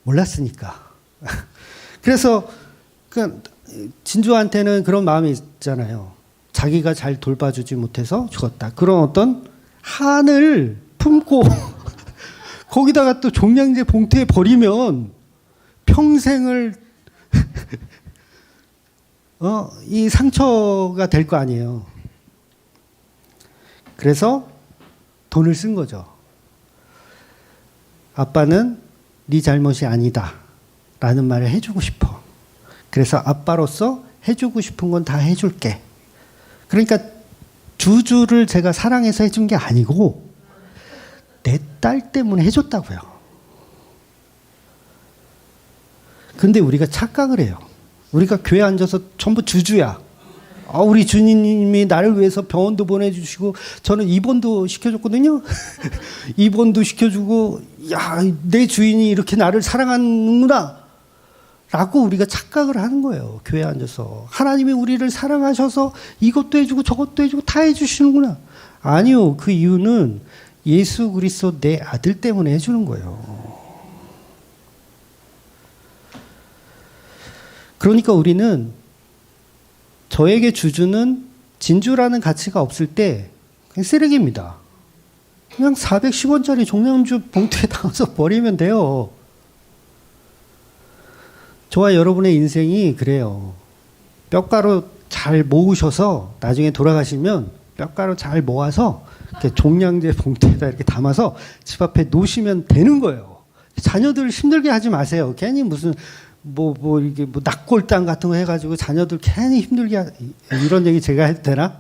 몰랐으니까. 그래서 진주한테는 그런 마음이 있잖아요. 자기가 잘 돌봐주지 못해서 죽었다. 그런 어떤 한을 품고 거기다가 또 종량제 봉투에 버리면 평생을 이 상처가 될 거 아니에요. 그래서 돈을 쓴 거죠. 아빠는 네 잘못이 아니다 라는 말을 해주고 싶어. 그래서 아빠로서 해주고 싶은 건 다 해줄게. 그러니까 주주를 제가 사랑해서 해준 게 아니고 내 딸 때문에 해줬다고요. 근데 우리가 착각을 해요. 우리가 교회에 앉아서 전부 주주야. 우리 주님이 나를 위해서 병원도 보내주시고, 저는 입원도 시켜줬거든요. 입원도 시켜주고, 야, 내 주인이 이렇게 나를 사랑하는구나 라고 우리가 착각을 하는 거예요. 교회에 앉아서 하나님이 우리를 사랑하셔서 이것도 해주고 저것도 해주고 다 해주시는구나. 아니요. 그 이유는 예수 그리스도 내 아들 때문에 해주는 거예요. 그러니까 우리는, 저에게 주주는 진주라는 가치가 없을 때 그냥 쓰레기입니다. 그냥 410원짜리 종량주 봉투에 담아서 버리면 돼요. 저와 여러분의 인생이 그래요. 뼈가루 잘 모으셔서 나중에 돌아가시면 뼈가루 잘 모아서 이렇게 종량제 봉투에다 이렇게 담아서 집 앞에 놓으시면 되는 거예요. 자녀들 힘들게 하지 마세요. 괜히 무슨 이게 낙골당 같은 거 해가지고 자녀들 괜히 힘들게 이런 얘기 제가 해도 되나?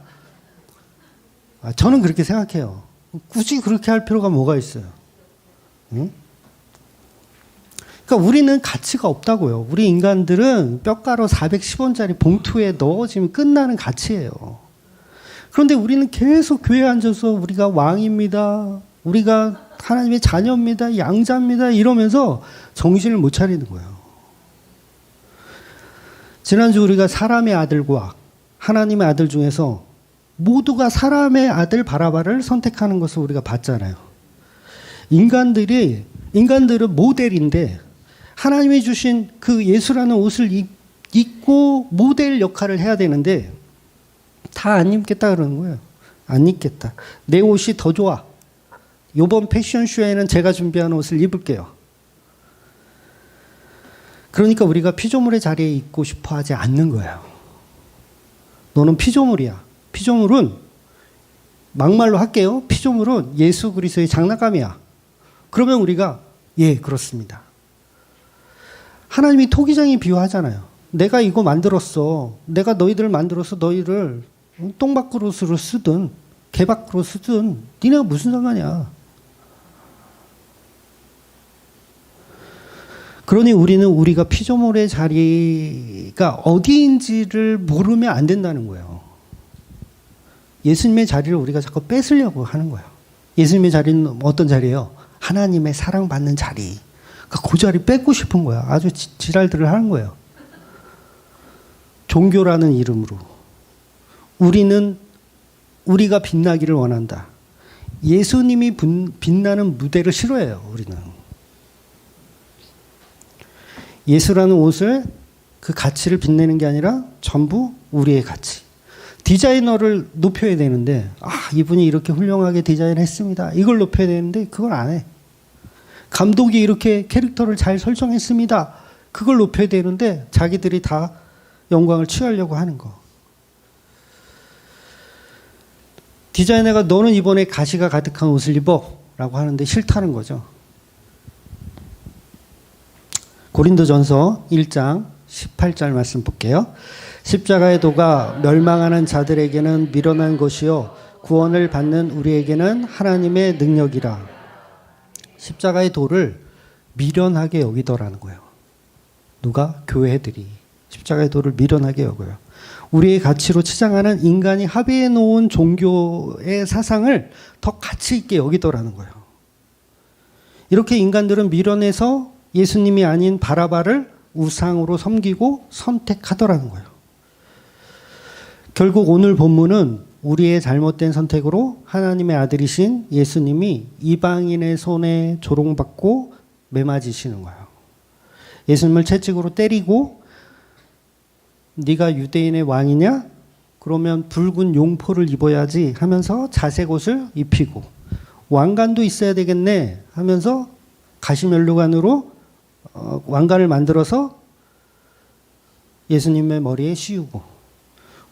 저는 그렇게 생각해요. 굳이 그렇게 할 필요가 뭐가 있어요? 응? 그러니까 우리는 가치가 없다고요. 우리 인간들은 뼈가루 410원짜리 봉투에 넣어지면 끝나는 가치예요. 그런데 우리는 계속 교회에 앉아서 우리가 왕입니다. 우리가 하나님의 자녀입니다. 양자입니다. 이러면서 정신을 못 차리는 거예요. 지난주 우리가 사람의 아들과 하나님의 아들 중에서 모두가 사람의 아들 바라바를 선택하는 것을 우리가 봤잖아요. 인간들은 모델인데 하나님이 주신 그 예수라는 옷을 입고 모델 역할을 해야 되는데 다 안 입겠다 그러는 거예요. 안 입겠다. 내 옷이 더 좋아. 이번 패션쇼에는 제가 준비한 옷을 입을게요. 그러니까 우리가 피조물의 자리에 있고 싶어 하지 않는 거예요. 너는 피조물이야. 피조물은, 막말로 할게요. 피조물은 예수 그리스도의 장난감이야. 그러면 우리가, 예, 그렇습니다. 하나님이 토기장이 비유하잖아요. 내가 이거 만들었어. 내가 너희들을 만들어서 너희를 똥밥그릇으로 쓰든 개밥그릇으로 쓰든 니네가 무슨 상관이야. 그러니 우리는 우리가 피조물의 자리가 어디인지를 모르면 안 된다는 거예요. 예수님의 자리를 우리가 자꾸 뺏으려고 하는 거예요. 예수님의 자리는 어떤 자리예요? 하나님의 사랑받는 자리. 그러니까 그 자리 뺏고 싶은 거야. 아주 지랄들을 하는 거예요. 종교라는 이름으로. 우리가 빛나기를 원한다. 예수님이 빛나는 무대를 싫어해요, 우리는. 예수라는 옷을 그 가치를 빛내는 게 아니라 전부 우리의 가치. 디자이너를 높여야 되는데, 이분이 이렇게 훌륭하게 디자인했습니다. 이걸 높여야 되는데, 그걸 안 해. 감독이 이렇게 캐릭터를 잘 설정했습니다. 그걸 높여야 되는데, 자기들이 다 영광을 취하려고 하는 거. 디자이너가 너는 이번에 가시가 가득한 옷을 입어 라고 하는데 싫다는 거죠. 고린도전서 1장 18절 말씀 볼게요. 십자가의 도가 멸망하는 자들에게는 미련한 것이요 구원을 받는 우리에게는 하나님의 능력이라. 십자가의 도를 미련하게 여기더라는 거예요. 누가? 교회들이 십자가의 도를 미련하게 여겨요. 우리의 가치로 치장하는 인간이 합의해 놓은 종교의 사상을 더 가치 있게 여기더라는 거예요. 이렇게 인간들은 미련해서 예수님이 아닌 바라바를 우상으로 섬기고 선택하더라는 거예요. 결국 오늘 본문은 우리의 잘못된 선택으로 하나님의 아들이신 예수님이 이방인의 손에 조롱받고 매맞으시는 거예요. 예수님을 채찍으로 때리고 네가 유대인의 왕이냐? 그러면 붉은 용포를 입어야지 하면서 자색 옷을 입히고 왕관도 있어야 되겠네 하면서 가시면류관으로 왕관을 만들어서 예수님의 머리에 씌우고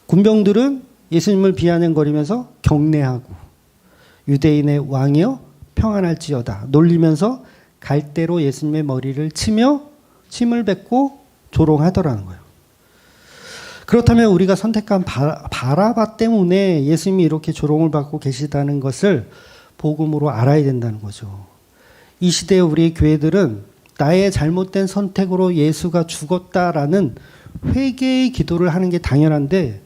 군병들은 예수님을 비아냥거리면서 경례하고 유대인의 왕이여 평안할지어다 놀리면서 갈대로 예수님의 머리를 치며 침을 뱉고 조롱하더라는 거예요. 그렇다면 우리가 선택한 바라바 때문에 예수님이 이렇게 조롱을 받고 계시다는 것을 복음으로 알아야 된다는 거죠. 이 시대의 우리의 교회들은 나의 잘못된 선택으로 예수가 죽었다라는 회개의 기도를 하는 게 당연한데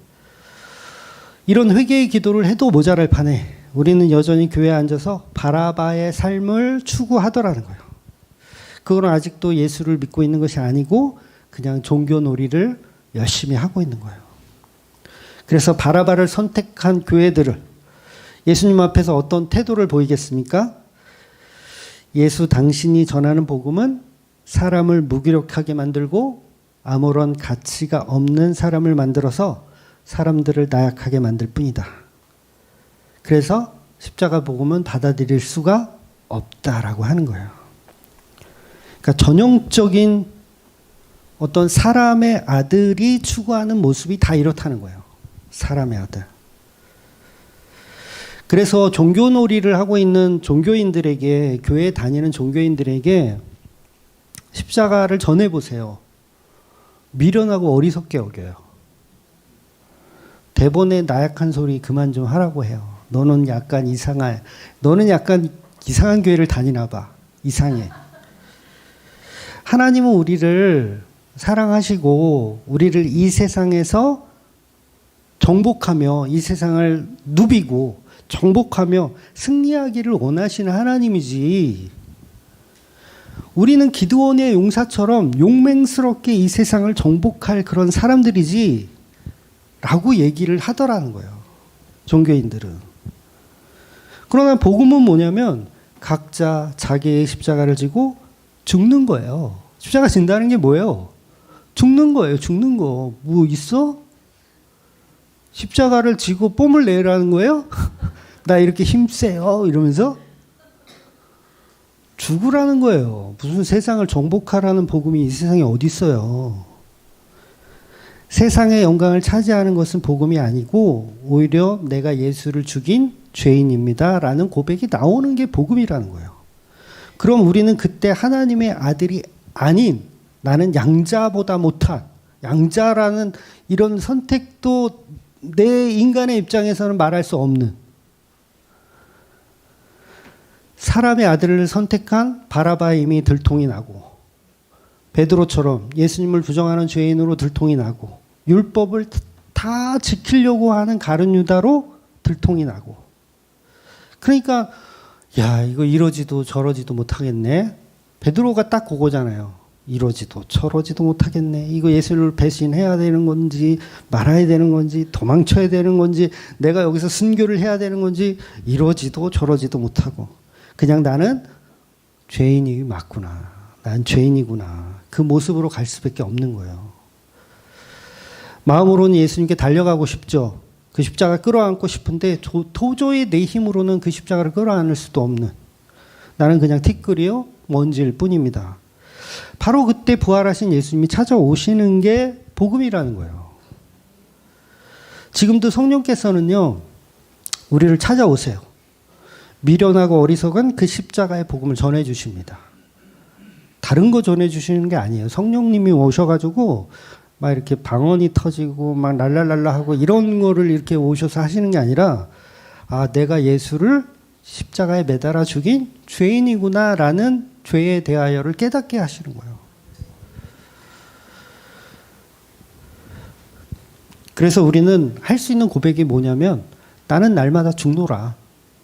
이런 회개의 기도를 해도 모자랄 판에 우리는 여전히 교회에 앉아서 바라바의 삶을 추구하더라는 거예요. 그건 아직도 예수를 믿고 있는 것이 아니고 그냥 종교놀이를 열심히 하고 있는 거예요. 그래서 바라바를 선택한 교회들을 예수님 앞에서 어떤 태도를 보이겠습니까? 예수 당신이 전하는 복음은 사람을 무기력하게 만들고 아무런 가치가 없는 사람을 만들어서 사람들을 나약하게 만들 뿐이다. 그래서 십자가 복음은 받아들일 수가 없다라고 하는 거예요. 그러니까 전형적인 어떤 사람의 아들이 추구하는 모습이 다 이렇다는 거예요. 사람의 아들. 그래서 종교놀이를 하고 있는 종교인들에게, 교회에 다니는 종교인들에게 십자가를 전해보세요. 미련하고 어리석게 여겨요. 대본에 나약한 소리 그만 좀 하라고 해요. 너는 약간 이상한 교회를 다니나 봐. 이상해. 하나님은 우리를 사랑하시고 우리를 이 세상에서 정복하며 이 세상을 누비고 정복하며 승리하기를 원하시는 하나님이지. 우리는 기드온의 용사처럼 용맹스럽게 이 세상을 정복할 그런 사람들이지 라고 얘기를 하더라는 거예요. 종교인들은. 그러나 복음은 뭐냐면 각자 자기의 십자가를 지고 죽는 거예요. 십자가 진다는 게 뭐예요? 죽는 거예요. 죽는 거. 뭐 있어? 십자가를 지고 뽐을 내라는 거예요? 나 이렇게 힘세요 이러면서 죽으라는 거예요. 무슨 세상을 정복하라는 복음이 이 세상에 어디 있어요. 세상의 영광을 차지하는 것은 복음이 아니고 오히려 내가 예수를 죽인 죄인입니다 라는 고백이 나오는 게 복음이라는 거예요. 그럼 우리는 그때 하나님의 아들이 아닌 나는 양자보다 못한, 양자라는 이런 선택도 내 인간의 입장에서는 말할 수 없는 사람의 아들을 선택한 바라바의 이미 들통이 나고 베드로처럼 예수님을 부정하는 죄인으로 들통이 나고 율법을 다 지키려고 하는 가룟 유다로 들통이 나고 그러니까 야 이거 이러지도 저러지도 못하겠네. 베드로가 딱 그거잖아요. 이러지도 저러지도 못하겠네. 이거 예수를 배신해야 되는 건지 말아야 되는 건지 도망쳐야 되는 건지 내가 여기서 순교를 해야 되는 건지 이러지도 저러지도 못하고 그냥 나는 죄인이 맞구나. 난 죄인이구나. 그 모습으로 갈 수밖에 없는 거예요. 마음으로는 예수님께 달려가고 싶죠. 그 십자가 끌어안고 싶은데 도저히 내 힘으로는 그 십자가를 끌어안을 수도 없는 나는 그냥 티끌이요 먼지일 뿐입니다. 바로 그때 부활하신 예수님이 찾아오시는 게 복음이라는 거예요. 지금도 성령께서는요 우리를 찾아오세요. 미련하고 어리석은 그 십자가의 복음을 전해주십니다. 다른 거 전해주시는 게 아니에요. 성령님이 오셔가지고 막 이렇게 방언이 터지고 막 랄랄랄라 하고 이런 거를 이렇게 오셔서 하시는 게 아니라 아 내가 예수를 십자가에 매달아 죽인 죄인이구나라는 죄에 대하여를 깨닫게 하시는 거예요. 그래서 우리는 할 수 있는 고백이 뭐냐면 나는 날마다 죽노라.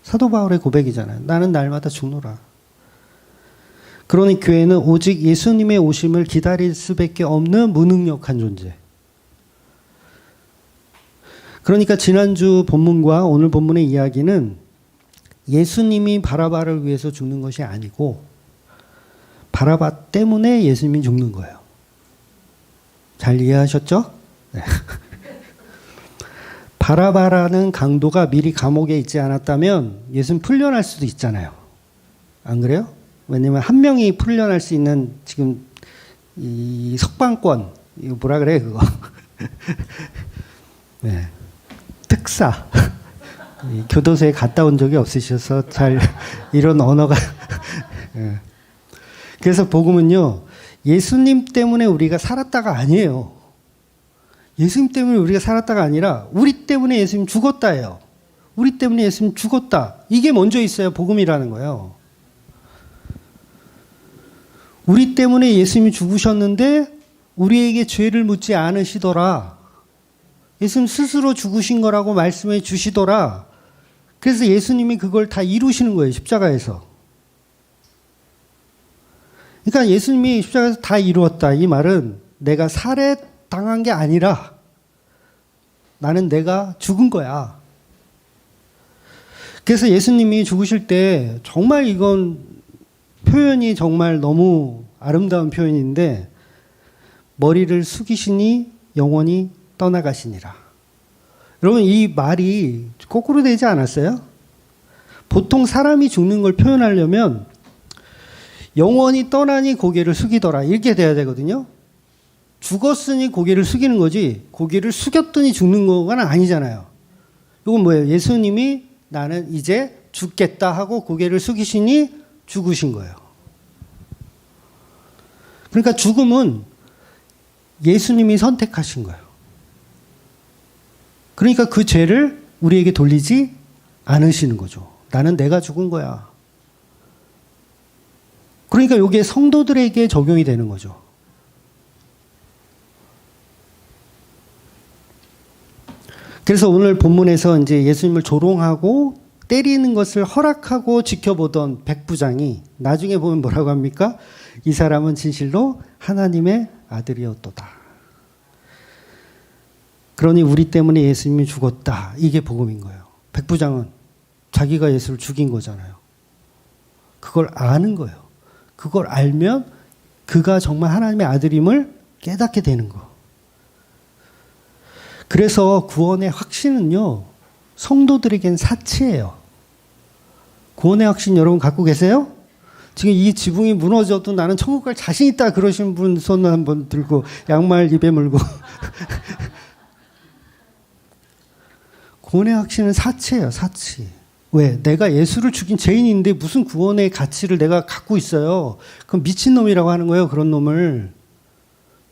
사도 바울의 고백이잖아요. 나는 날마다 죽노라. 그러니 교회는 오직 예수님의 오심을 기다릴 수밖에 없는 무능력한 존재. 그러니까 지난주 본문과 오늘 본문의 이야기는 예수님이 바라바를 위해서 죽는 것이 아니고 바라바 때문에 예수님이 죽는 거예요. 잘 이해하셨죠? 네. 바라바라는 강도가 미리 감옥에 있지 않았다면 예수님 풀려날 수도 있잖아요. 안 그래요? 왜냐면 한 명이 풀려날 수 있는 지금 이 석방권, 이거 뭐라 그래 그거? 네. 특사. 교도소에 갔다 온 적이 없으셔서 잘 이런 언어가. 네. 그래서 복음은요 예수님 때문에 우리가 살았다가 아니에요. 예수님 때문에 우리가 살았다가 아니라 우리 때문에 예수님 죽었다예요. 우리 때문에 예수님 죽었다. 이게 먼저 있어야 복음이라는 거예요. 우리 때문에 예수님이 죽으셨는데 우리에게 죄를 묻지 않으시더라. 예수님 스스로 죽으신 거라고 말씀해 주시더라. 그래서 예수님이 그걸 다 이루시는 거예요. 십자가에서. 그러니까 예수님이 십자가에서 다 이루었다. 이 말은 내가 살해당한 게 아니라 나는 내가 죽은 거야. 그래서 예수님이 죽으실 때 정말 이건 표현이 정말 너무 아름다운 표현인데 머리를 숙이시니 영원히 떠나가시니라. 여러분 이 말이 거꾸로 되지 않았어요? 보통 사람이 죽는 걸 표현하려면 영원히 떠나니 고개를 숙이더라 이렇게 돼야 되거든요. 죽었으니 고개를 숙이는 거지 고개를 숙였더니 죽는 거가 아니잖아요. 이건 뭐예요? 예수님이 나는 이제 죽겠다 하고 고개를 숙이시니 죽으신 거예요. 그러니까 죽음은 예수님이 선택하신 거예요. 그러니까 그 죄를 우리에게 돌리지 않으시는 거죠. 나는 내가 죽은 거야. 그러니까 이게 성도들에게 적용이 되는 거죠. 그래서 오늘 본문에서 이제 예수님을 조롱하고 때리는 것을 허락하고 지켜보던 백부장이 나중에 보면 뭐라고 합니까? 이 사람은 진실로 하나님의 아들이었도다. 그러니 우리 때문에 예수님이 죽었다. 이게 복음인 거예요. 백부장은 자기가 예수를 죽인 거잖아요. 그걸 아는 거예요. 그걸 알면 그가 정말 하나님의 아들임을 깨닫게 되는 거. 그래서 구원의 확신은요. 성도들에겐 사치예요. 구원의 확신 여러분 갖고 계세요? 지금 이 지붕이 무너져도 나는 천국 갈 자신 있다 그러신 분 손 한번 들고 양말 입에 물고 구원의 확신은 사치예요. 사치. 왜? 내가 예수를 죽인 죄인인데 무슨 구원의 가치를 내가 갖고 있어요. 그럼 미친놈이라고 하는 거예요. 그런 놈을.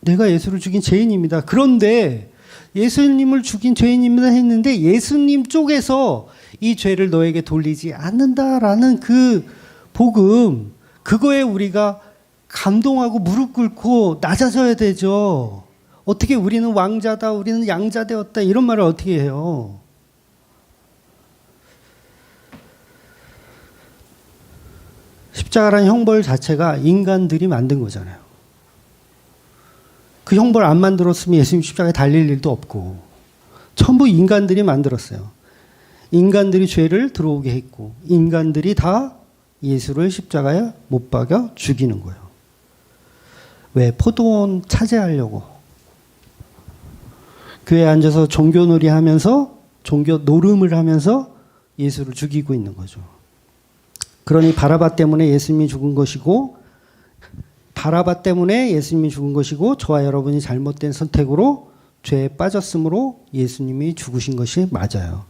내가 예수를 죽인 죄인입니다. 그런데 예수님을 죽인 죄인입니다 했는데 예수님 쪽에서 이 죄를 너에게 돌리지 않는다라는 그 복음, 그거에 우리가 감동하고 무릎 꿇고 낮아져야 되죠. 어떻게 우리는 왕자다, 우리는 양자 되었다 이런 말을 어떻게 해요? 십자가라는 형벌 자체가 인간들이 만든 거잖아요. 그 형벌 안 만들었으면 예수님 십자가에 달릴 일도 없고 전부 인간들이 만들었어요. 인간들이 죄를 들어오게 했고 인간들이 다 예수를 십자가에 못 박아 죽이는 거예요. 왜? 포도원 차지하려고. 교회에 앉아서 종교놀이 하면서 종교 노름을 하면서 예수를 죽이고 있는 거죠. 그러니 바라바 때문에 예수님이 죽은 것이고 바라바 때문에 예수님이 죽은 것이고 저와 여러분이 잘못된 선택으로 죄에 빠졌으므로 예수님이 죽으신 것이 맞아요.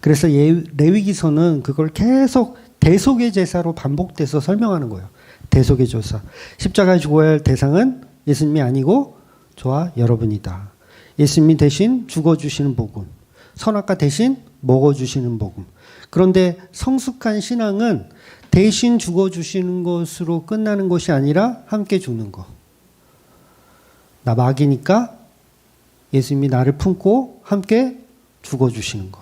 그래서 레위기서는 그걸 계속 대속의 제사로 반복돼서 설명하는 거예요. 대속의 제사. 십자가에 죽어야 할 대상은 예수님이 아니고 저와 여러분이다. 예수님이 대신 죽어주시는 복음. 선악과 대신 먹어주시는 복음. 그런데 성숙한 신앙은 대신 죽어주시는 것으로 끝나는 것이 아니라 함께 죽는 것. 나 마귀니까 예수님이 나를 품고 함께 죽어주시는 것.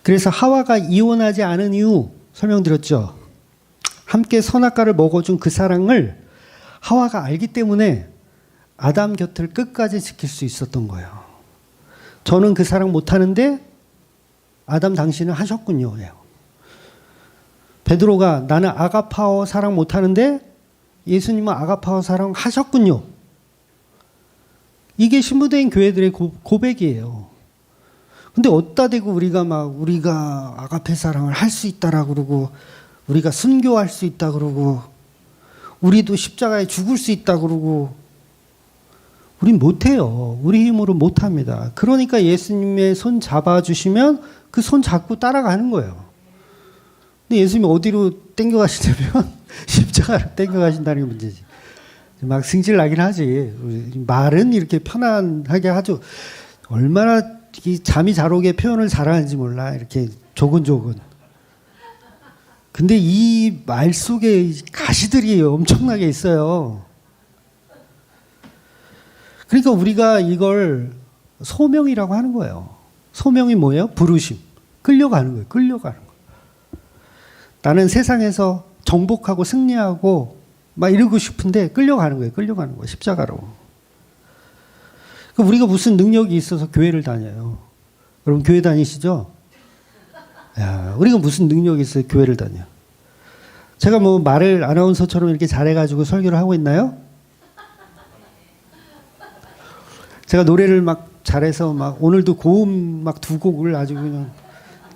그래서 하와가 이혼하지 않은 이유 설명드렸죠. 함께 선악과를 먹어준 그 사랑을 하와가 알기 때문에 아담 곁을 끝까지 지킬 수 있었던 거예요. 저는 그 사랑 못하는데 아담 당신은 하셨군요. 베드로가 나는 아가파오 사랑 못하는데 예수님은 아가파오 사랑 하셨군요. 이게 신부된 교회들의 고백이에요. 근데 어디다 대고 우리가 아가페 사랑을 할 수 있다라고 그러고 우리가 순교할 수 있다 그러고 우리도 십자가에 죽을 수 있다 그러고 우린 못해요. 우리 힘으로 못합니다. 그러니까 예수님의 손 잡아주시면 그 손 잡고 따라가는 거예요. 근데 예수님이 어디로 땡겨가시냐면 십자가로 땡겨가신다는 게 문제지. 막 승질 나긴 하지. 말은 이렇게 편안하게 하죠. 얼마나 잠이 잘 오게 표현을 잘하는지 몰라. 이렇게 조근조근. 근데 이 말 속에 가시들이 엄청나게 있어요. 그러니까 우리가 이걸 소명이라고 하는 거예요. 소명이 뭐예요? 부르심. 끌려가는 거예요. 끌려가는 거예요. 나는 세상에서 정복하고 승리하고 막 이러고 싶은데 끌려가는 거예요. 끌려가는 거예요. 십자가로. 우리가 무슨 능력이 있어서 교회를 다녀요. 여러분 교회 다니시죠? 야, 우리가 무슨 능력이 있어요? 교회를 다녀. 제가 뭐 말을 아나운서처럼 이렇게 잘해가지고 설교를 하고 있나요? 제가 노래를 막 잘해서 막 오늘도 고음 막 두 곡을 아주 그냥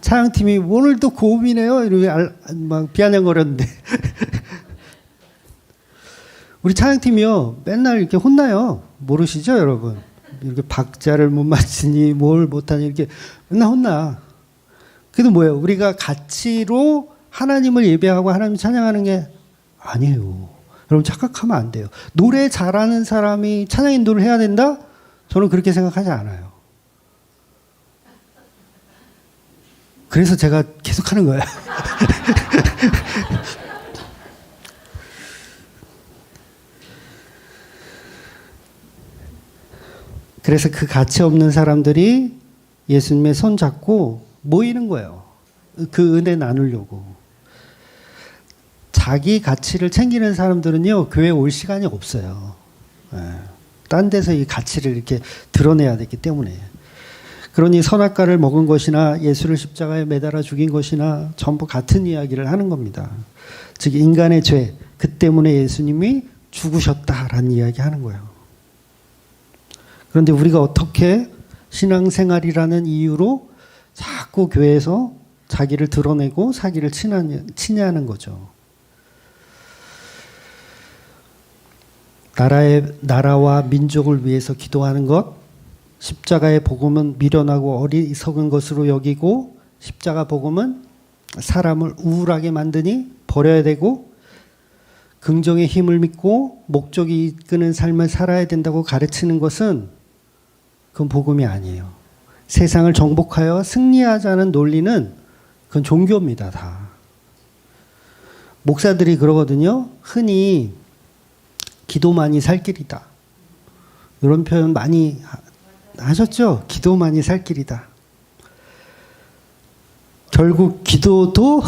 차양팀이 오늘도 고음이네요. 이러고 막 비아냥거렸는데. 우리 차양팀이요. 맨날 이렇게 혼나요. 모르시죠, 여러분? 이렇게 박자를 못 맞추니 뭘 못하니 이렇게 맨날 혼나. 그래도 뭐예요? 우리가 가치로 하나님을 예배하고 하나님 찬양하는 게 아니에요. 여러분 착각하면 안 돼요. 노래 잘하는 사람이 찬양 인도를 해야 된다? 저는 그렇게 생각하지 않아요. 그래서 제가 계속 하는 거예요. 그래서 그 가치 없는 사람들이 예수님의 손 잡고 모이는 거예요. 그 은혜 나누려고. 자기 가치를 챙기는 사람들은요, 교회에 올 시간이 없어요. 딴 데서 이 가치를 이렇게 드러내야 되기 때문에. 그러니 선악과를 먹은 것이나 예수를 십자가에 매달아 죽인 것이나 전부 같은 이야기를 하는 겁니다. 즉 인간의 죄, 그 때문에 예수님이 죽으셨다라는 이야기 하는 거예요. 그런데 우리가 어떻게 신앙생활이라는 이유로 자꾸 교회에서 자기를 드러내고 사기를 치냐는 거죠. 나라와 민족을 위해서 기도하는 것, 십자가의 복음은 미련하고 어리석은 것으로 여기고 십자가 복음은 사람을 우울하게 만드니 버려야 되고 긍정의 힘을 믿고 목적이 이끄는 삶을 살아야 된다고 가르치는 것은 그건 복음이 아니에요. 세상을 정복하여 승리하자는 논리는 그건 종교입니다. 다. 목사들이 그러거든요. 흔히 기도만이 살 길이다. 이런 표현 많이 하셨죠? 기도만이 살 길이다. 결국 기도도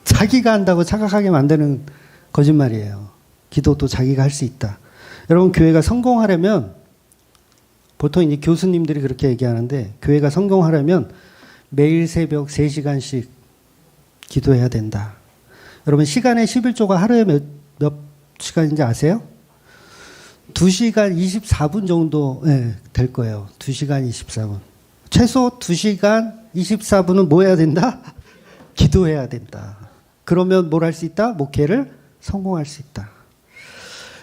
자기가 한다고 착각하게 만드는 거짓말이에요. 기도도 자기가 할 수 있다. 여러분, 교회가 성공하려면 보통 이제 교수님들이 그렇게 얘기하는데, 교회가 성공하려면 매일 새벽 3시간씩 기도해야 된다. 여러분, 시간의 11조가 하루에 몇 시간인지 아세요? 2시간 24분 정도 될 거예요. 2시간 24분. 최소 2시간 24분은 뭐 해야 된다? 기도해야 된다. 그러면 뭘 할 수 있다? 목회를 성공할 수 있다.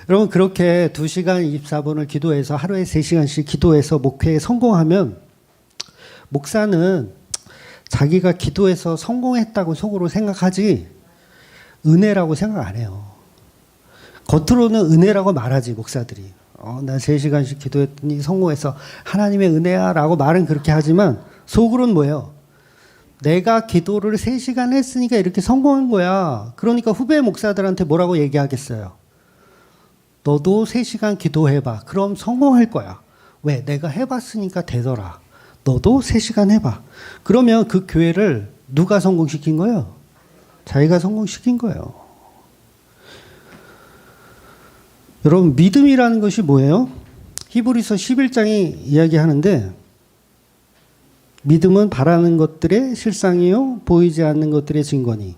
여러분, 그렇게 2시간 24분을 기도해서 하루에 3시간씩 기도해서 목회에 성공하면 목사는 자기가 기도해서 성공했다고 속으로 생각하지 은혜라고 생각 안 해요. 겉으로는 은혜라고 말하지, 목사들이. 나 3시간씩 기도했더니 성공해서 하나님의 은혜야 라고 말은 그렇게 하지만 속으로는 뭐예요? 내가 기도를 3시간 했으니까 이렇게 성공한 거야. 그러니까 후배 목사들한테 뭐라고 얘기하겠어요? 너도 3시간 기도해봐. 그럼 성공할 거야. 왜? 내가 해봤으니까 되더라. 너도 3시간 해봐. 그러면 그 교회를 누가 성공시킨 거예요? 자기가 성공시킨 거예요. 여러분, 믿음이라는 것이 뭐예요? 히브리서 11장이 이야기하는데, 믿음은 바라는 것들의 실상이요 보이지 않는 것들의 증거니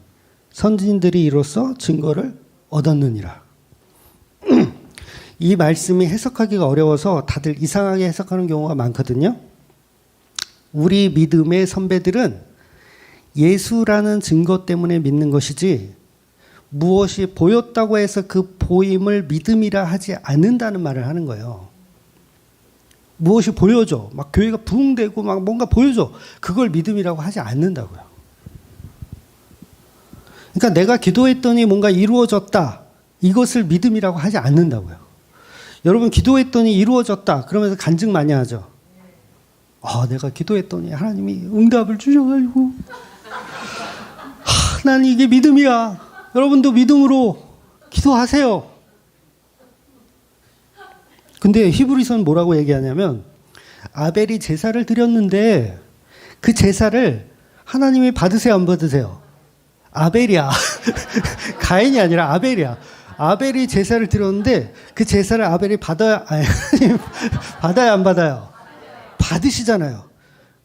선진들이 이로써 증거를 얻었느니라. 이 말씀이 해석하기가 어려워서 다들 이상하게 해석하는 경우가 많거든요. 우리 믿음의 선배들은 예수라는 증거 때문에 믿는 것이지 무엇이 보였다고 해서 그 보임을 믿음이라 하지 않는다는 말을 하는 거예요. 무엇이 보여줘. 막 교회가 부흥되고 막 뭔가 보여줘. 그걸 믿음이라고 하지 않는다고요. 그러니까 내가 기도했더니 뭔가 이루어졌다. 이것을 믿음이라고 하지 않는다고요. 여러분, 기도했더니 이루어졌다. 그러면서 간증 많이 하죠. 내가 기도했더니 하나님이 응답을 주셔가지고 난 이게 믿음이야. 여러분도 믿음으로 기도하세요. 근데 히브리서는 뭐라고 얘기하냐면 아벨이 제사를 드렸는데 그 제사를 하나님이 받으세요, 안 받으세요? 아벨이야. 가인이 아니라 아벨이야. 아벨이 제사를 드렸는데 그 제사를 아벨이 받아야 안 받아요? 받으시잖아요.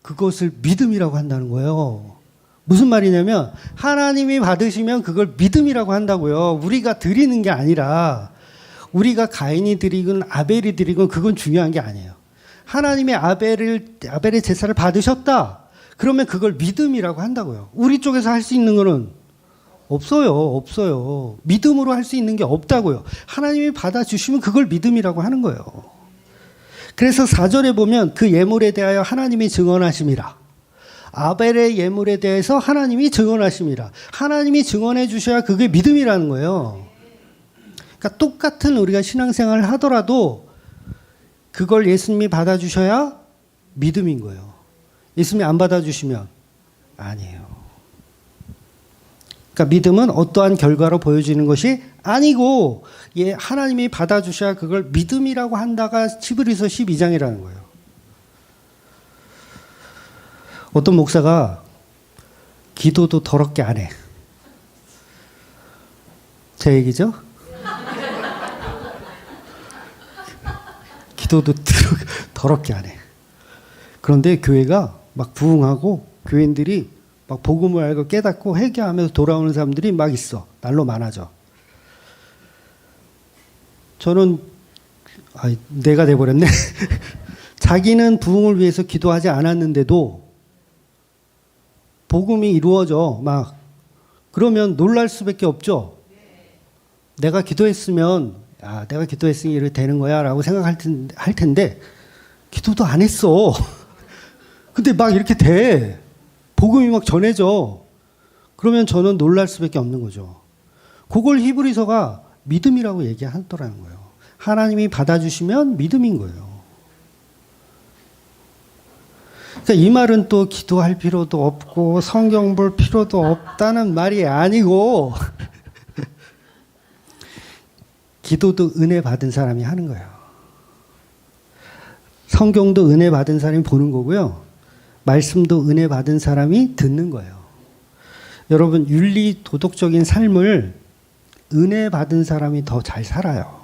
그것을 믿음이라고 한다는 거예요. 무슨 말이냐면 하나님이 받으시면 그걸 믿음이라고 한다고요. 우리가 드리는 게 아니라 우리가 가인이 드리건 아벨이 드리건 그건 중요한 게 아니에요. 하나님의 아벨의 제사를 받으셨다. 그러면 그걸 믿음이라고 한다고요. 우리 쪽에서 할 수 있는 거는 없어요. 믿음으로 할 수 있는 게 없다고요. 하나님이 받아주시면 그걸 믿음이라고 하는 거예요. 그래서 4절에 보면 그 예물에 대하여 하나님이 증언하심이라. 아벨의 예물에 대해서 하나님이 증언하심이라. 하나님이 증언해 주셔야 그게 믿음이라는 거예요. 그러니까 똑같은 우리가 신앙생활을 하더라도 그걸 예수님이 받아주셔야 믿음인 거예요. 예수님이 안 받아주시면 아니에요. 그러니까 믿음은 어떠한 결과로 보여지는 것이 아니고 하나님이 받아주셔야 그걸 믿음이라고 한다가 히브리서 12장이라는 거예요. 어떤 목사가 기도도 더럽게 안 해. 제 얘기죠? 기도도 더럽게 안 해. 그런데 교회가 막 부흥하고 교인들이 막 복음을 알고 깨닫고 회개하면서 돌아오는 사람들이 막 있어. 날로 많아져. 저는 내가 돼버렸네. 자기는 부흥을 위해서 기도하지 않았는데도 복음이 이루어져. 막 그러면 놀랄 수밖에 없죠. 내가 기도했으면 내가 기도했으니 이렇게 되는 거야 라고 생각할 텐데 기도도 안 했어. 근데 막 이렇게 돼. 복음이 막 전해져. 그러면 저는 놀랄 수밖에 없는 거죠. 그걸 히브리서가 믿음이라고 얘기하더라는 거예요. 하나님이 받아주시면 믿음인 거예요. 그러니까 이 말은 또 기도할 필요도 없고 성경 볼 필요도 없다는 말이 아니고 기도도 은혜 받은 사람이 하는 거예요. 성경도 은혜 받은 사람이 보는 거고요. 말씀도 은혜 받은 사람이 듣는 거예요. 여러분, 윤리 도덕적인 삶을 은혜 받은 사람이 더 잘 살아요.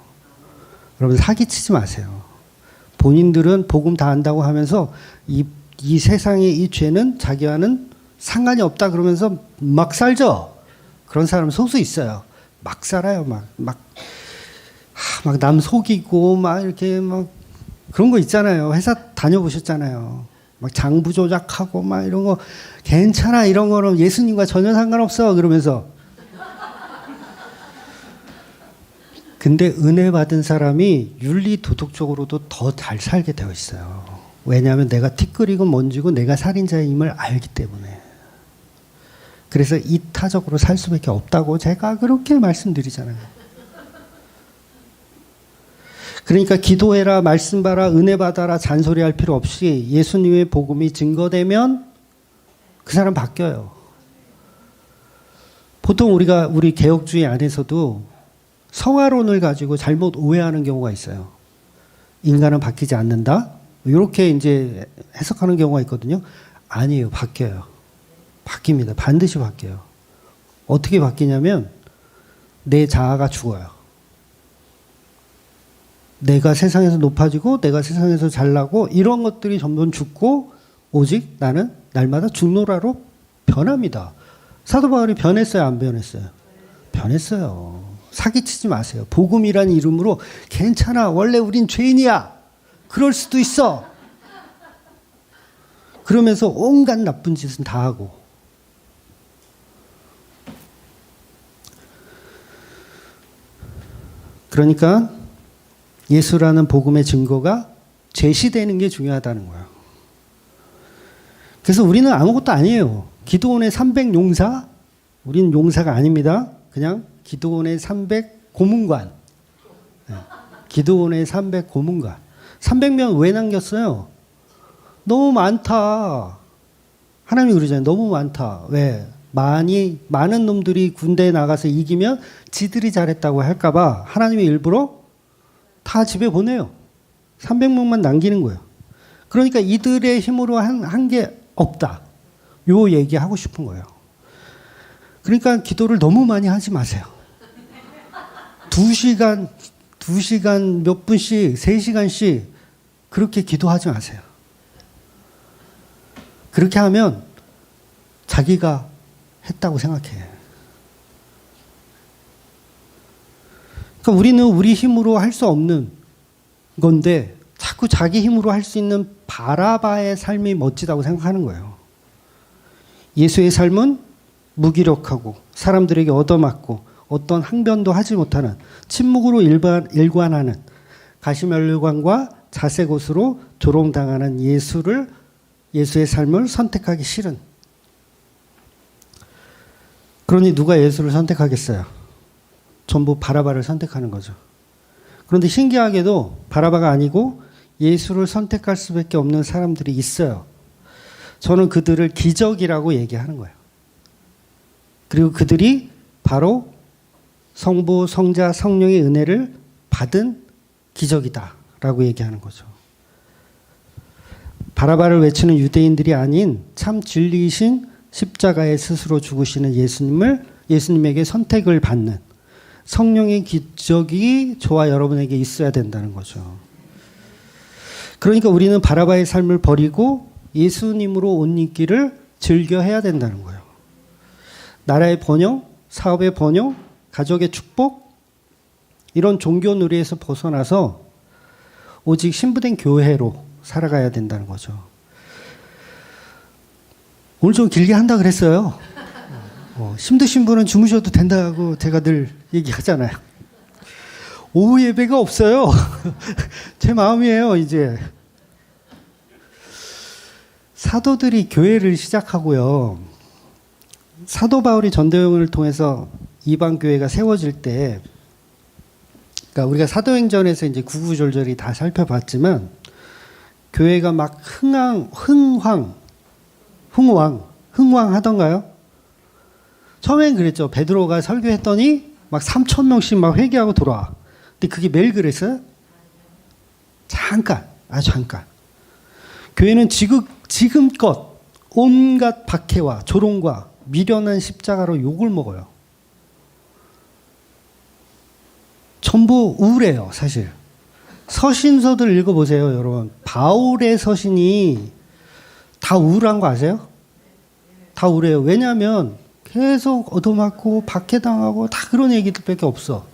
여러분 사기치지 마세요. 본인들은 복음 다 안다고 하면서 이 세상의 이 죄는 자기와는 상관이 없다 그러면서 막 살죠. 그런 사람 소수 있어요. 막 살아요. 막 남 속이고 막 이렇게 막 그런 거 있잖아요. 회사 다녀보셨잖아요. 막 장부 조작하고 막 이런 거 괜찮아, 이런 거는 예수님과 전혀 상관없어 그러면서. 근데 은혜 받은 사람이 윤리 도덕적으로도 더 잘 살게 되어 있어요. 왜냐하면 내가 티끌이고 먼지고 내가 살인자임을 알기 때문에. 그래서 이타적으로 살 수밖에 없다고 제가 그렇게 말씀드리잖아요. 그러니까 기도해라, 말씀 봐라, 은혜 받아라, 잔소리할 필요 없이 예수님의 복음이 증거되면 그 사람 바뀌어요. 보통 우리 개혁주의 안에서도 성화론을 가지고 잘못 오해하는 경우가 있어요. 인간은 바뀌지 않는다? 이렇게 이제 해석하는 경우가 있거든요. 아니에요. 바뀌어요. 바뀝니다. 반드시 바뀌어요. 어떻게 바뀌냐면 내 자아가 죽어요. 내가 세상에서 높아지고 내가 세상에서 잘나고 이런 것들이 전부 죽고 오직 나는 날마다 죽노라로 변합니다. 사도 바울이 변했어요? 안 변했어요? 변했어요. 사기치지 마세요. 복음이라는 이름으로 괜찮아. 원래 우린 죄인이야. 그럴 수도 있어. 그러면서 온갖 나쁜 짓은 다 하고. 그러니까 예수라는 복음의 증거가 제시되는 게 중요하다는 거예요. 그래서 우리는 아무것도 아니에요. 기도원의 300용사? 우리는 용사가 아닙니다. 그냥 기도원의 300 고문관. 기도원의 300 고문관. 300명 왜 남겼어요? 너무 많다. 하나님이 그러잖아요. 너무 많다. 왜? 많은 놈들이 군대에 나가서 이기면 지들이 잘했다고 할까봐 하나님이 일부러 다 집에 보내요. 300명만 남기는 거예요. 그러니까 이들의 힘으로 한 게 없다. 요 얘기하고 싶은 거예요. 그러니까 기도를 너무 많이 하지 마세요. 2시간 몇 분씩, 3시간씩 그렇게 기도하지 마세요. 그렇게 하면 자기가 했다고 생각해. 그러니까 우리는 우리 힘으로 할 수 없는 건데 자꾸 자기 힘으로 할 수 있는 바라바의 삶이 멋지다고 생각하는 거예요. 예수의 삶은 무기력하고 사람들에게 얻어맞고 어떤 항변도 하지 못하는 침묵으로 일관하는 가시면류관과 자색옷으로 조롱당하는 예수의 삶을 선택하기 싫은. 그러니 누가 예수를 선택하겠어요? 전부 바라바를 선택하는 거죠. 그런데 신기하게도 바라바가 아니고 예수를 선택할 수밖에 없는 사람들이 있어요. 저는 그들을 기적이라고 얘기하는 거예요. 그리고 그들이 바로 성부, 성자, 성령의 은혜를 받은 기적이다라고 얘기하는 거죠. 바라바를 외치는 유대인들이 아닌 참 진리이신 십자가에 스스로 죽으시는 예수님에게 선택을 받는 성령의 기적이 저와 여러분에게 있어야 된다는 거죠. 그러니까 우리는 바라바의 삶을 버리고 예수님으로 옷 입기를 즐겨해야 된다는 거예요. 나라의 번영, 사업의 번영, 가족의 축복, 이런 종교 놀이에서 벗어나서 오직 신부된 교회로 살아가야 된다는 거죠. 오늘 좀 길게 한다 그랬어요. 힘드신 분은 주무셔도 된다고 제가 늘 얘기하잖아요. 오후 예배가 없어요. 제 마음이에요, 이제. 사도들이 교회를 시작하고요. 사도 바울이 전도여행을 통해서 이방 교회가 세워질 때, 그러니까 우리가 사도행전에서 이제 구구절절히 다 살펴봤지만, 교회가 막 흥왕하던가요? 처음엔 그랬죠. 베드로가 설교했더니 막 3,000명씩 막 회개하고 돌아와. 근데 그게 매일 그랬어요? 아주 잠깐. 교회는 지금껏 온갖 박해와 조롱과 미련한 십자가로 욕을 먹어요. 전부 우울해요, 사실. 서신서들 읽어보세요, 여러분. 바울의 서신이 다 우울한 거 아세요? 다 우울해요. 왜냐하면 계속 얻어맞고 박해당하고 다 그런 얘기들밖에 없어.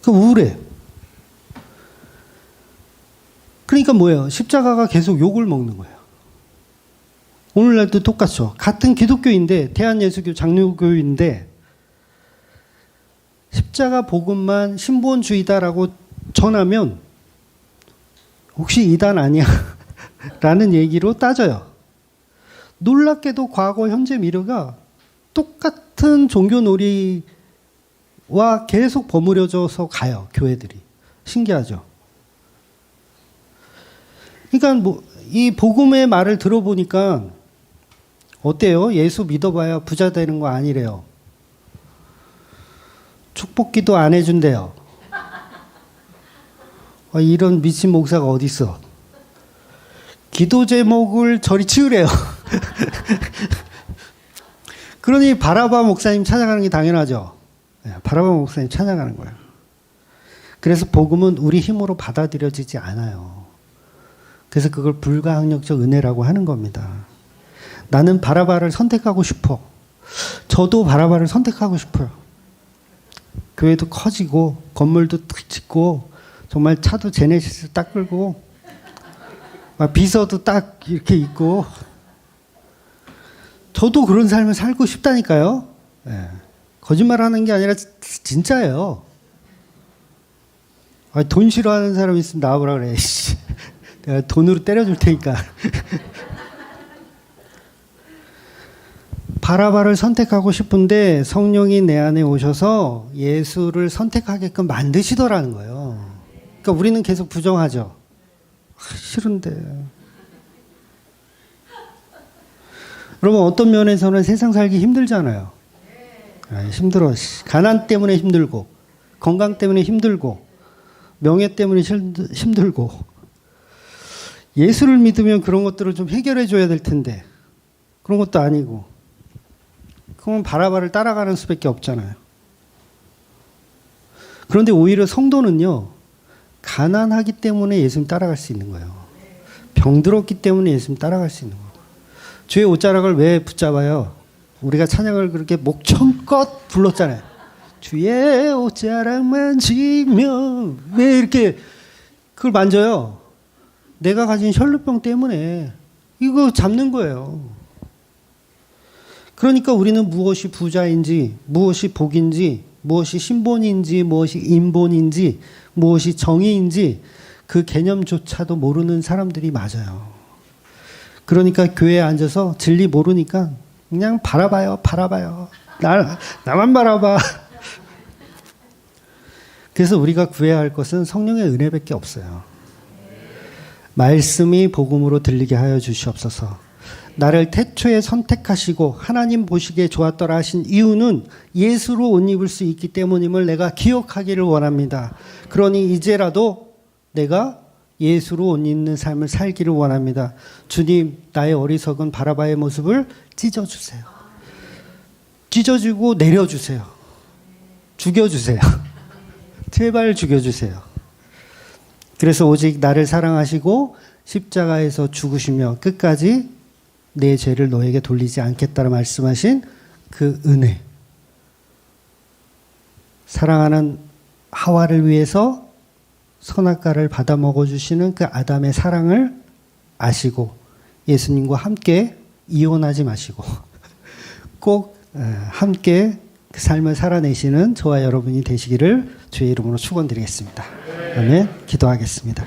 그 우울해. 그러니까 뭐예요? 십자가가 계속 욕을 먹는 거예요. 오늘날도 똑같죠. 같은 기독교인데, 대한예수교 장로교인데, 십자가 복음만 신본주의다라고 전하면 혹시 이단 아니야? 라는 얘기로 따져요. 놀랍게도 과거, 현재, 미래가 똑같은 종교 놀이와 계속 버무려져서 가요. 교회들이. 신기하죠. 그러니까 이 복음의 말을 들어보니까 어때요? 예수 믿어봐야 부자 되는 거 아니래요. 축복기도 안 해준대요. 이런 미친 목사가 어디 있어? 기도 제목을 저리 치우래요. 그러니 바라바 목사님 찾아가는 게 당연하죠. 바라바 목사님 찾아가는 거예요. 그래서 복음은 우리 힘으로 받아들여지지 않아요. 그래서 그걸 불가항력적 은혜라고 하는 겁니다. 나는 바라바를 선택하고 싶어. 저도 바라바를 선택하고 싶어요. 교회도 커지고 건물도 탁 짓고 정말 차도 제네시스 딱 끌고 막 비서도 딱 이렇게 있고 저도 그런 삶을 살고 싶다니까요. 네. 거짓말하는 게 아니라 진짜예요. 돈 싫어하는 사람 있으면 나와보라 그래. 내가 돈으로 때려줄 테니까. 바라바를 선택하고 싶은데 성령이 내 안에 오셔서 예수를 선택하게끔 만드시더라는 거예요. 그러니까 우리는 계속 부정하죠. 싫은데. 여러분 어떤 면에서는 세상 살기 힘들잖아요. 힘들어. 가난 때문에 힘들고 건강 때문에 힘들고 명예 때문에 힘들고 예수를 믿으면 그런 것들을 좀 해결해 줘야 될 텐데 그런 것도 아니고 그러면 바라바를 따라가는 수밖에 없잖아요. 그런데 오히려 성도는요. 가난하기 때문에 예수님 따라갈 수 있는 거예요. 병들었기 때문에 예수님 따라갈 수 있는 거예요. 주의 옷자락을 왜 붙잡아요? 우리가 찬양을 그렇게 목청껏 불렀잖아요. 주의 옷자락 만지면 왜 이렇게 그걸 만져요? 내가 가진 혈루병 때문에 이거 잡는 거예요. 그러니까 우리는 무엇이 부자인지, 무엇이 복인지, 무엇이 신본인지, 무엇이 인본인지, 무엇이 정의인지 그 개념조차도 모르는 사람들이 맞아요. 그러니까 교회에 앉아서 진리 모르니까 그냥 바라봐요. 나만 바라봐. 그래서 우리가 구해야 할 것은 성령의 은혜밖에 없어요. 말씀이 복음으로 들리게 하여 주시옵소서. 나를 태초에 선택하시고 하나님 보시기에 좋았더라 하신 이유는 예수로 옷 입을 수 있기 때문임을 내가 기억하기를 원합니다. 그러니 이제라도 내가 예수로 옷 입는 삶을 살기를 원합니다. 주님, 나의 어리석은 바라바의 모습을 찢어주세요. 찢어주고 내려주세요. 죽여주세요. 제발 죽여주세요. 그래서 오직 나를 사랑하시고 십자가에서 죽으시며 끝까지 내 죄를 너에게 돌리지 않겠다라 말씀하신 그 은혜. 사랑하는 하와를 위해서 선악과를 받아 먹어주시는 그 아담의 사랑을 아시고 예수님과 함께 이혼하지 마시고 꼭 함께 그 삶을 살아내시는 저와 여러분이 되시기를 주의 이름으로 축원드리겠습니다. 아멘. 기도하겠습니다.